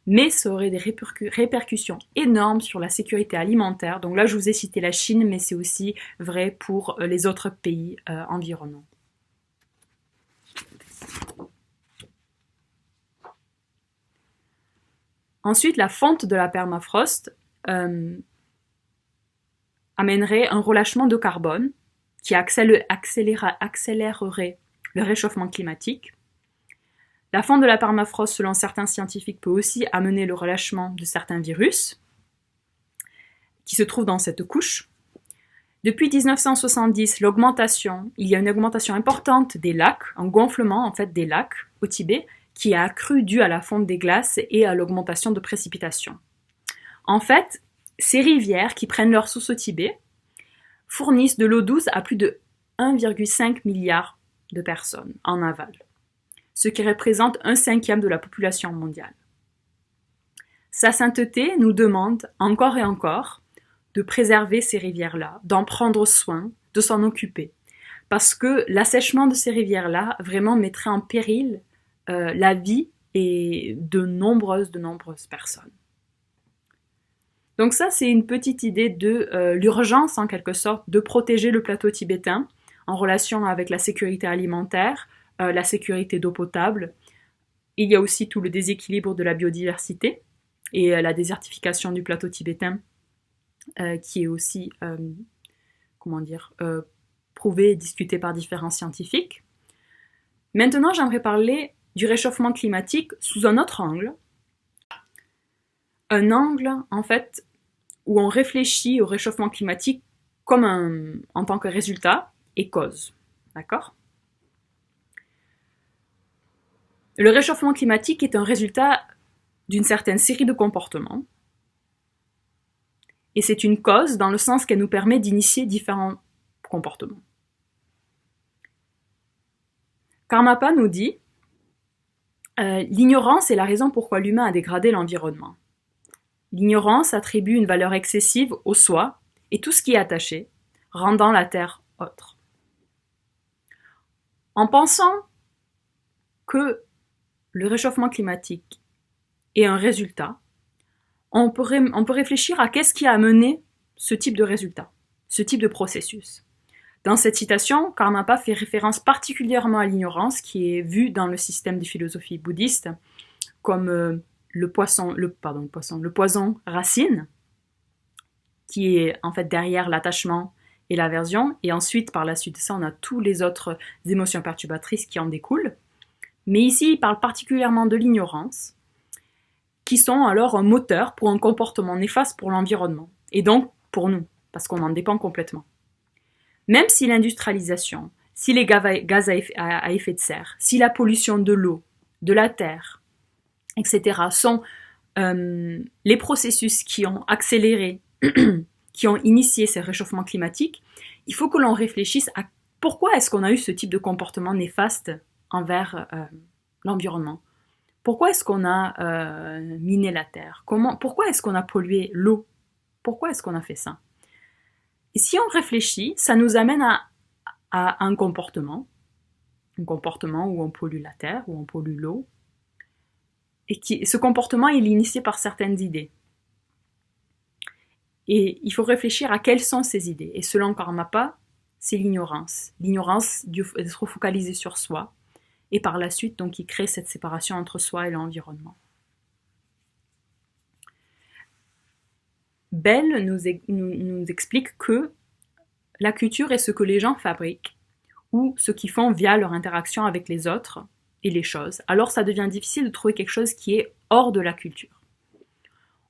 mais ça aurait des répercussions énormes sur la sécurité alimentaire. Donc là, je vous ai cité la Chine, mais c'est aussi vrai pour les autres pays environnants. Ensuite, la fonte de la permafrost amènerait un relâchement de carbone qui accélérerait le réchauffement climatique. La fonte de la permafrost, selon certains scientifiques, peut aussi amener le relâchement de certains virus qui se trouvent dans cette couche. Depuis 1970, il y a une augmentation importante des lacs, un gonflement en fait des lacs au Tibet, qui a accru dû à la fonte des glaces et à l'augmentation de précipitations. En fait, ces rivières qui prennent leur source au Tibet fournissent de l'eau douce à plus de 1,5 milliard de personnes en aval, ce qui représente 1/5 de la population mondiale. Sa Sainteté nous demande encore et encore de préserver ces rivières-là, d'en prendre soin, de s'en occuper, parce que l'assèchement de ces rivières-là vraiment mettrait en péril la vie et de nombreuses personnes. Donc ça, c'est une petite idée de l'urgence, en quelque sorte, de protéger le plateau tibétain en relation avec la sécurité alimentaire, la sécurité d'eau potable. Il y a aussi tout le déséquilibre de la biodiversité et la désertification du plateau tibétain qui est aussi prouvée et discutée par différents scientifiques. Maintenant, j'aimerais parler du réchauffement climatique sous un autre angle. Un angle, en fait, où on réfléchit au réchauffement climatique comme en tant que résultat et cause. D'accord ? Le réchauffement climatique est un résultat d'une certaine série de comportements. Et c'est une cause dans le sens qu'elle nous permet d'initier différents comportements. Karmapa nous dit l'ignorance est la raison pourquoi l'humain a dégradé l'environnement. L'ignorance attribue une valeur excessive au soi et tout ce qui est attaché, rendant la Terre autre. En pensant que le réchauffement climatique est un résultat, on peut réfléchir à qu'est-ce qui a amené ce type de résultat, ce type de processus. Dans cette citation, Karmapa fait référence particulièrement à l'ignorance qui est vue dans le système de philosophie bouddhiste comme le poison racine, qui est en fait derrière l'attachement et l'aversion, et ensuite par la suite de ça on a toutes les autres émotions perturbatrices qui en découlent. Mais ici il parle particulièrement de l'ignorance, qui sont alors un moteur pour un comportement néfaste pour l'environnement, et donc pour nous, parce qu'on en dépend complètement. Même si l'industrialisation, si les gaz à effet de serre, si la pollution de l'eau, de la terre, etc. sont les processus qui ont accéléré qui ont initié ces réchauffements climatiques, il faut que l'on réfléchisse à pourquoi est-ce qu'on a eu ce type de comportement néfaste envers l'environnement. Pourquoi est-ce qu'on a miné la terre? Pourquoi est-ce qu'on a pollué l'eau? Pourquoi est-ce qu'on a fait ça? Et si on réfléchit, ça nous amène à un comportement où on pollue la terre, où on pollue l'eau. Et ce comportement, il est initié par certaines idées. Et il faut réfléchir à quelles sont ces idées. Et selon Karl Mappa, c'est l'ignorance. L'ignorance d'être focalisé sur soi. Et par la suite, donc, il crée cette séparation entre soi et l'environnement. Bell nous explique que la culture est ce que les gens fabriquent ou ce qu'ils font via leur interaction avec les autres et les choses. Alors ça devient difficile de trouver quelque chose qui est hors de la culture.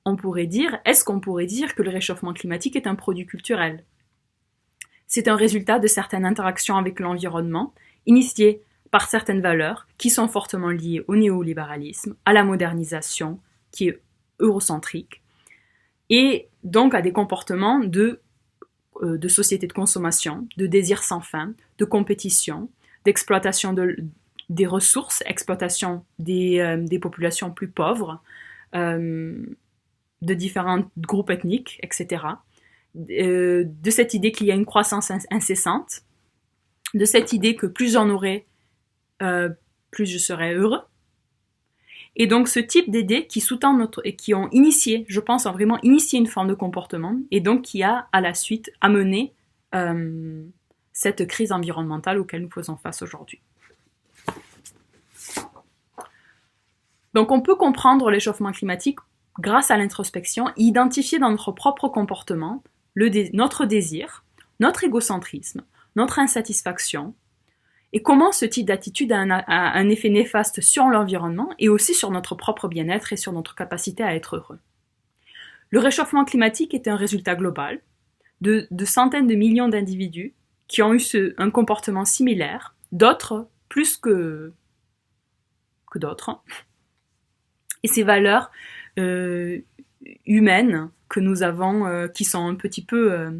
Est-ce qu'on pourrait dire que le réchauffement climatique est un produit culturel? C'est un résultat de certaines interactions avec l'environnement, initiées par certaines valeurs qui sont fortement liées au néolibéralisme, à la modernisation qui est eurocentrique, et donc à des comportements de société de consommation, de désir sans fin, de compétition, d'exploitation des ressources, exploitation des populations plus pauvres, de différents groupes ethniques, etc. De cette idée qu'il y a une croissance incessante, de cette idée que plus j'en aurai, plus je serai heureux. Et donc ce type d'idées qui qui ont initié, je pense, ont vraiment initié une forme de comportement, et donc qui a à la suite amené cette crise environnementale auquel nous faisons face aujourd'hui. Donc on peut comprendre l'échauffement climatique grâce à l'introspection et identifier dans notre propre comportement notre désir, notre égocentrisme, notre insatisfaction, et comment ce type d'attitude a un effet néfaste sur l'environnement et aussi sur notre propre bien-être et sur notre capacité à être heureux. Le réchauffement climatique est un résultat global de centaines de millions d'individus qui ont eu un comportement similaire, d'autres plus que d'autres. Et ces valeurs humaines que nous avons, qui sont un petit peu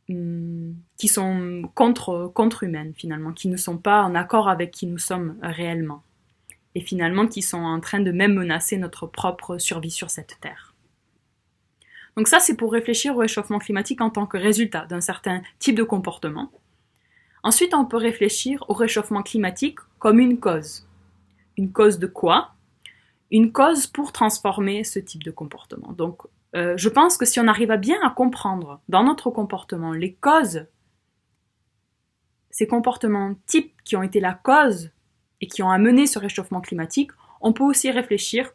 qui sont contre-humaines finalement, qui ne sont pas en accord avec qui nous sommes réellement, et finalement qui sont en train de même menacer notre propre survie sur cette terre. Donc ça, c'est pour réfléchir au réchauffement climatique en tant que résultat d'un certain type de comportement. Ensuite, on peut réfléchir au réchauffement climatique comme une cause. Une cause de quoi? Une cause pour transformer ce type de comportement. Donc, je pense que si on arrive à bien à comprendre dans notre comportement les causes, ces comportements types qui ont été la cause et qui ont amené ce réchauffement climatique, on peut aussi réfléchir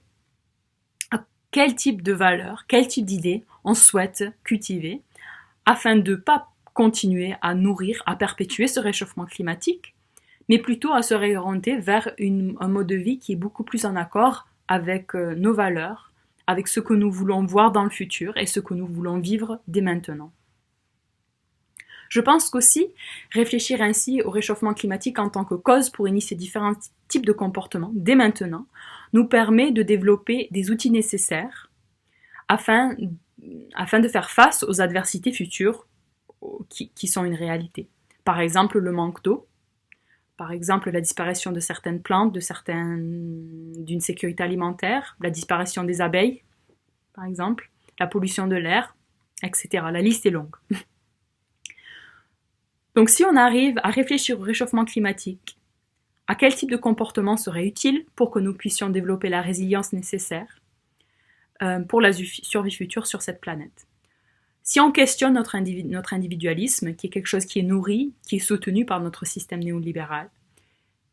à quel type de valeurs, quel type d'idées on souhaite cultiver afin de ne pas continuer à nourrir, à perpétuer ce réchauffement climatique, mais plutôt à se réorienter vers un mode de vie qui est beaucoup plus en accord avec nos valeurs, avec ce que nous voulons voir dans le futur et ce que nous voulons vivre dès maintenant. Je pense qu'aussi, réfléchir ainsi au réchauffement climatique en tant que cause pour initier différents types de comportements dès maintenant nous permet de développer des outils nécessaires afin de faire face aux adversités futures qui sont une réalité. Par exemple, le manque d'eau, par exemple la disparition de certaines plantes, d'une sécurité alimentaire, la disparition des abeilles, par exemple, la pollution de l'air, etc. La liste est longue. Donc si on arrive à réfléchir au réchauffement climatique, à quel type de comportement serait utile pour que nous puissions développer la résilience nécessaire pour la survie future sur cette planète. Si on questionne notre individualisme, qui est quelque chose qui est nourri, qui est soutenu par notre système néolibéral,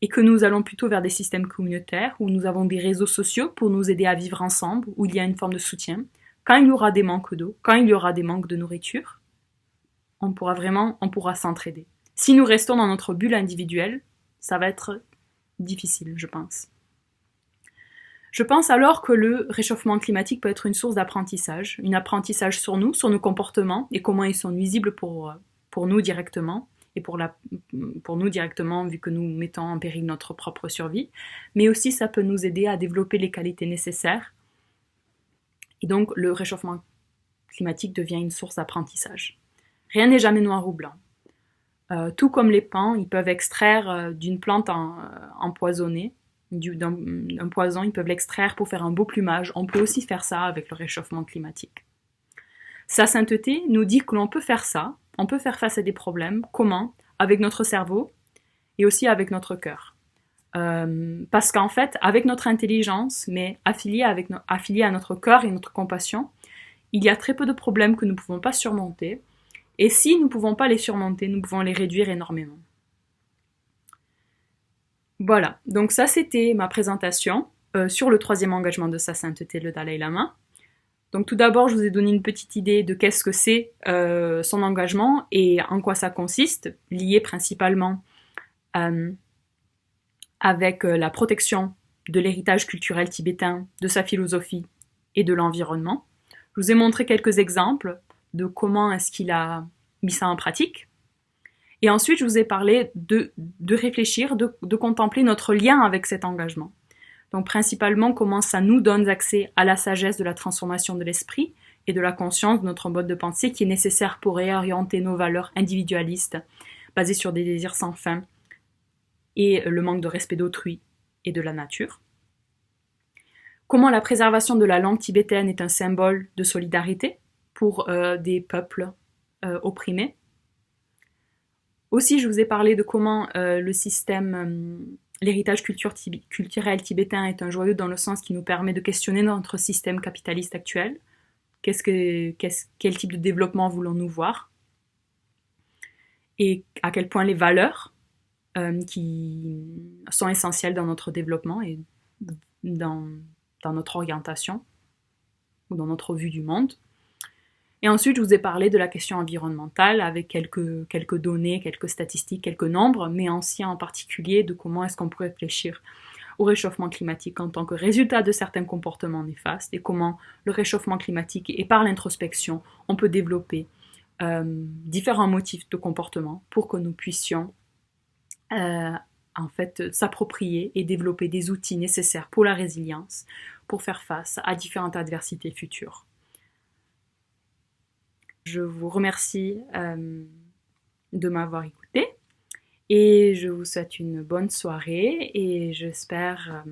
et que nous allons plutôt vers des systèmes communautaires, où nous avons des réseaux sociaux pour nous aider à vivre ensemble, où il y a une forme de soutien, quand il y aura des manques d'eau, quand il y aura des manques de nourriture, on pourra s'entraider. Si nous restons dans notre bulle individuelle, ça va être difficile, je pense. Je pense alors que le réchauffement climatique peut être une source d'apprentissage, un apprentissage sur nous, sur nos comportements et comment ils sont nuisibles pour nous directement et pour nous directement vu que nous mettons en péril notre propre survie, mais aussi ça peut nous aider à développer les qualités nécessaires. Et donc le réchauffement climatique devient une source d'apprentissage. Rien n'est jamais noir ou blanc. Tout comme les pans, ils peuvent extraire d'une plante empoisonnée, d'un poison, ils peuvent l'extraire pour faire un beau plumage. On peut aussi faire ça avec le réchauffement climatique. Sa sainteté nous dit que l'on peut faire ça, on peut faire face à des problèmes. Comment? Avec notre cerveau et aussi avec notre cœur. Parce qu'en fait, avec notre intelligence, mais affiliée à notre cœur et notre compassion, il y a très peu de problèmes que nous ne pouvons pas surmonter. Et si nous ne pouvons pas les surmonter, nous pouvons les réduire énormément. Voilà, donc ça c'était ma présentation sur le troisième engagement de Sa Sainteté le Dalai Lama. Donc tout d'abord, je vous ai donné une petite idée de qu'est-ce que c'est son engagement et en quoi ça consiste, lié principalement avec la protection de l'héritage culturel tibétain, de sa philosophie et de l'environnement. Je vous ai montré quelques exemples de comment est-ce qu'il a mis ça en pratique. Et ensuite, je vous ai parlé de réfléchir, de contempler notre lien avec cet engagement. Donc principalement, comment ça nous donne accès à la sagesse de la transformation de l'esprit et de la conscience de notre mode de pensée qui est nécessaire pour réorienter nos valeurs individualistes basées sur des désirs sans fin et le manque de respect d'autrui et de la nature. Comment la préservation de la langue tibétaine est un symbole de solidarité pour des peuples opprimés. Aussi, je vous ai parlé de comment le système, l'héritage culturel tibétain est un joyau dans le sens qui nous permet de questionner notre système capitaliste actuel. Quel type de développement voulons-nous voir? Et à quel point les valeurs qui sont essentielles dans notre développement et dans notre orientation ou dans notre vue du monde. Et ensuite, je vous ai parlé de la question environnementale avec quelques données, quelques statistiques, quelques nombres, mais aussi en particulier de comment est-ce qu'on pourrait réfléchir au réchauffement climatique en tant que résultat de certains comportements néfastes et comment le réchauffement climatique et par l'introspection, on peut développer différents motifs de comportement pour que nous puissions en fait s'approprier et développer des outils nécessaires pour la résilience, pour faire face à différentes adversités futures. Je vous remercie de m'avoir écouté et je vous souhaite une bonne soirée et j'espère,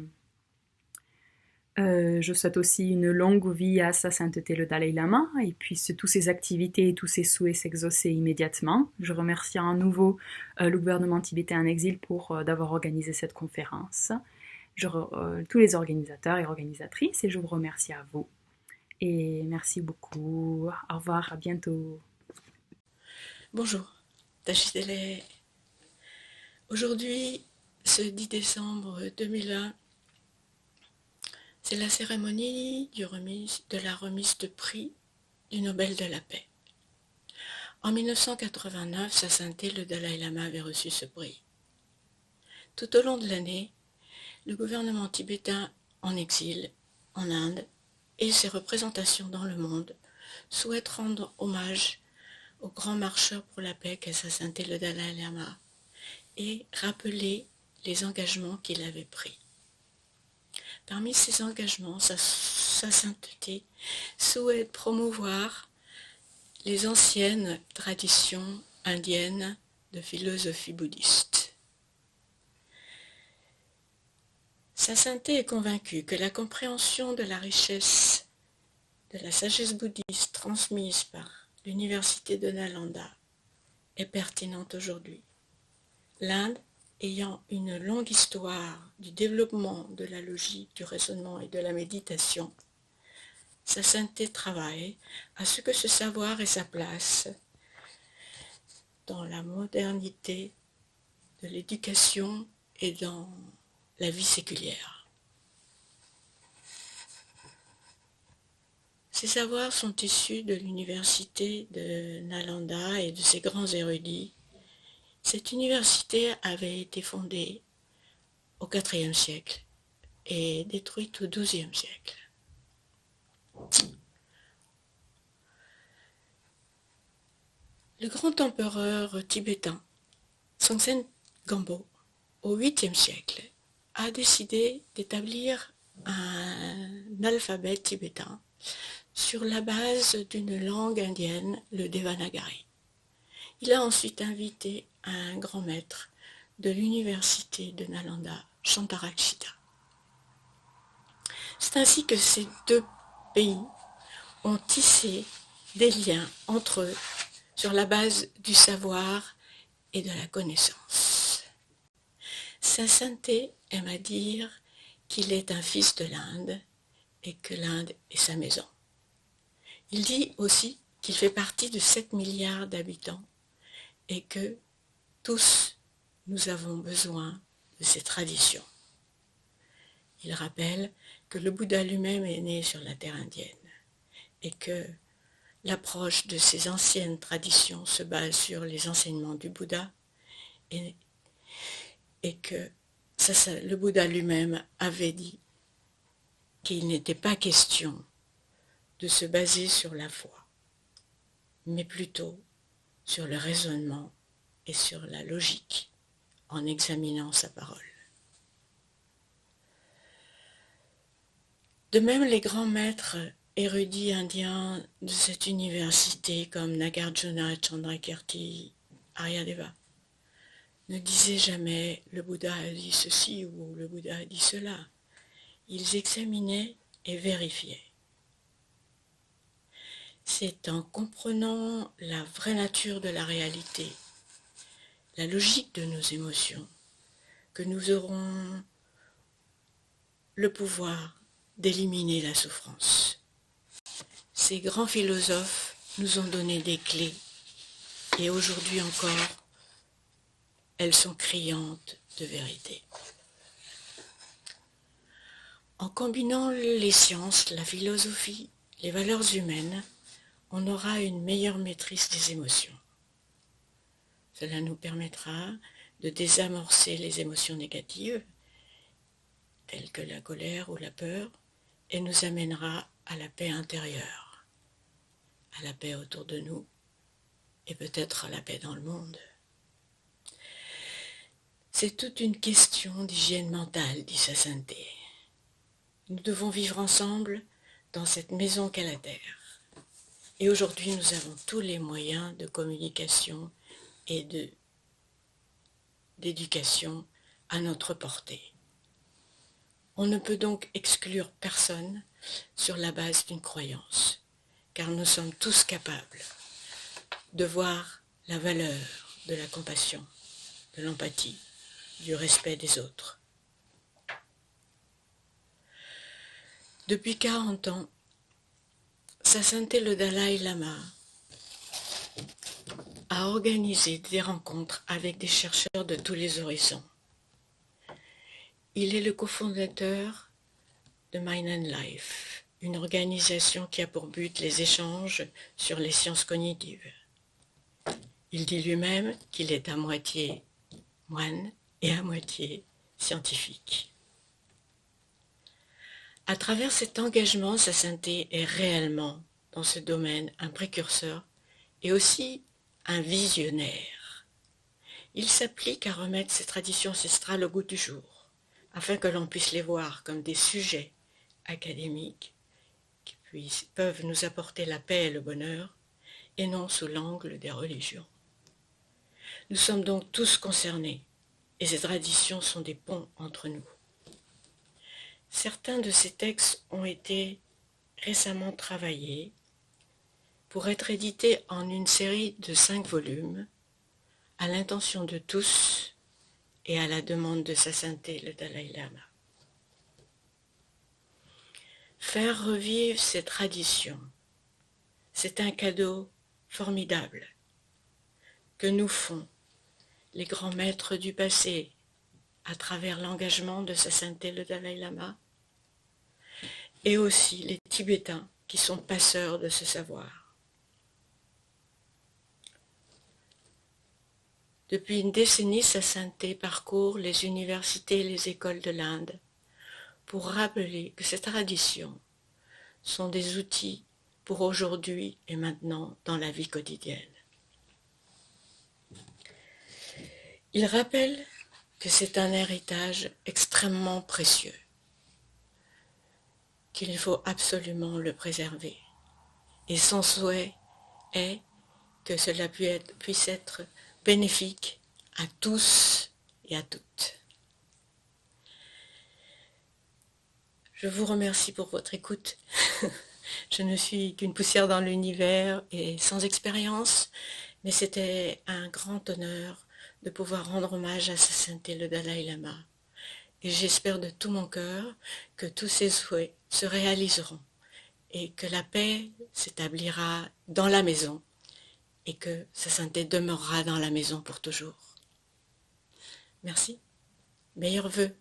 je souhaite aussi une longue vie à Sa Sainteté le Dalai Lama et puissent toutes ses activités et tous ses souhaits s'exaucer immédiatement. Je remercie à nouveau le gouvernement tibétain en exil pour d'avoir organisé cette conférence, tous les organisateurs et organisatrices et je vous remercie à vous. Et merci beaucoup. Au revoir, à bientôt. Bonjour, Tachidele. Aujourd'hui, ce 10 décembre 2001, c'est la cérémonie de la remise de prix du Nobel de la paix. En 1989, Sa Sainteté le Dalai Lama avait reçu ce prix. Tout au long de l'année, le gouvernement tibétain en exil, en Inde, et ses représentations dans le monde souhaitent rendre hommage au grand marcheur pour la paix qu'est Sa Sainteté le Dalai Lama et rappeler les engagements qu'il avait pris. Parmi ces engagements, Sa Sainteté souhaite promouvoir les anciennes traditions indiennes de philosophie bouddhiste. Sa Sainteté est convaincue que la compréhension de la richesse de la sagesse bouddhiste transmise par l'université de Nalanda est pertinente aujourd'hui. L'Inde, ayant une longue histoire du développement de la logique, du raisonnement et de la méditation, Sa Sainteté travaille à ce que ce savoir ait sa place dans la modernité de l'éducation et dans la vie séculière. Ces savoirs sont issus de l'université de Nalanda et de ses grands érudits. Cette université avait été fondée au IVe siècle et détruite au XIIe siècle. Le grand empereur tibétain, Songtsen Gampo, au 8e siècle, a décidé d'établir un alphabet tibétain sur la base d'une langue indienne, le Devanagari. Il a ensuite invité un grand maître de l'université de Nalanda, Shantarakshita. C'est ainsi que ces deux pays ont tissé des liens entre eux sur la base du savoir et de la connaissance. Sa sainteté aime à dire qu'il est un fils de l'Inde et que l'Inde est sa maison. Il dit aussi qu'il fait partie de 7 milliards d'habitants et que tous nous avons besoin de ces traditions. Il rappelle que le Bouddha lui-même est né sur la terre indienne et que l'approche de ces anciennes traditions se base sur les enseignements du Bouddha et que le Bouddha lui-même avait dit qu'il n'était pas question de se baser sur la foi, mais plutôt sur le raisonnement et sur la logique en examinant sa parole. De même, les grands maîtres érudits indiens de cette université comme Nagarjuna, Chandrakirti, Aryadeva ne disaient jamais « le Bouddha a dit ceci » ou « le Bouddha a dit cela ». Ils examinaient et vérifiaient. C'est en comprenant la vraie nature de la réalité, la logique de nos émotions, que nous aurons le pouvoir d'éliminer la souffrance. Ces grands philosophes nous ont donné des clés et aujourd'hui encore, elles sont criantes de vérité. En combinant les sciences, la philosophie, les valeurs humaines, on aura une meilleure maîtrise des émotions. Cela nous permettra de désamorcer les émotions négatives, telles que la colère ou la peur, et nous amènera à la paix intérieure, à la paix autour de nous, et peut-être à la paix dans le monde. C'est toute une question d'hygiène mentale, dit sa sainteté. Nous devons vivre ensemble dans cette maison qu'est la Terre. Et aujourd'hui, nous avons tous les moyens de communication et d'éducation à notre portée. On ne peut donc exclure personne sur la base d'une croyance, car nous sommes tous capables de voir la valeur de la compassion, de l'empathie, du respect des autres. Depuis 40 ans, Sa Sainteté le Dalai Lama a organisé des rencontres avec des chercheurs de tous les horizons. Il est le cofondateur de Mind and Life, une organisation qui a pour but les échanges sur les sciences cognitives. Il dit lui-même qu'il est à moitié moine et à moitié scientifique. À travers cet engagement, Sa Sainteté est réellement, dans ce domaine, un précurseur et aussi un visionnaire. Il s'applique à remettre ces traditions ancestrales au goût du jour, afin que l'on puisse les voir comme des sujets académiques qui peuvent nous apporter la paix et le bonheur, et non sous l'angle des religions. Nous sommes donc tous concernés, et ces traditions sont des ponts entre nous. Certains de ces textes ont été récemment travaillés pour être édités en une série de 5 volumes à l'intention de tous et à la demande de Sa Sainteté le Dalai Lama. Faire revivre ces traditions, c'est un cadeau formidable que nous font les grands maîtres du passé à travers l'engagement de Sa Sainteté le Dalai Lama et aussi les Tibétains qui sont passeurs de ce savoir. Depuis une décennie, Sa Sainteté parcourt les universités et les écoles de l'Inde pour rappeler que ces traditions sont des outils pour aujourd'hui et maintenant dans la vie quotidienne. Il rappelle que c'est un héritage extrêmement précieux, qu'il faut absolument le préserver Et son souhait est que cela puisse être bénéfique à tous et à toutes. Je vous remercie pour votre écoute. Je ne suis qu'une poussière dans l'univers et sans expérience, mais c'était un grand honneur de pouvoir rendre hommage à Sa Sainteté le Dalai Lama. Et j'espère de tout mon cœur que tous ces souhaits se réaliseront et que la paix s'établira dans la maison et que Sa Sainteté demeurera dans la maison pour toujours. Merci. Meilleurs vœux.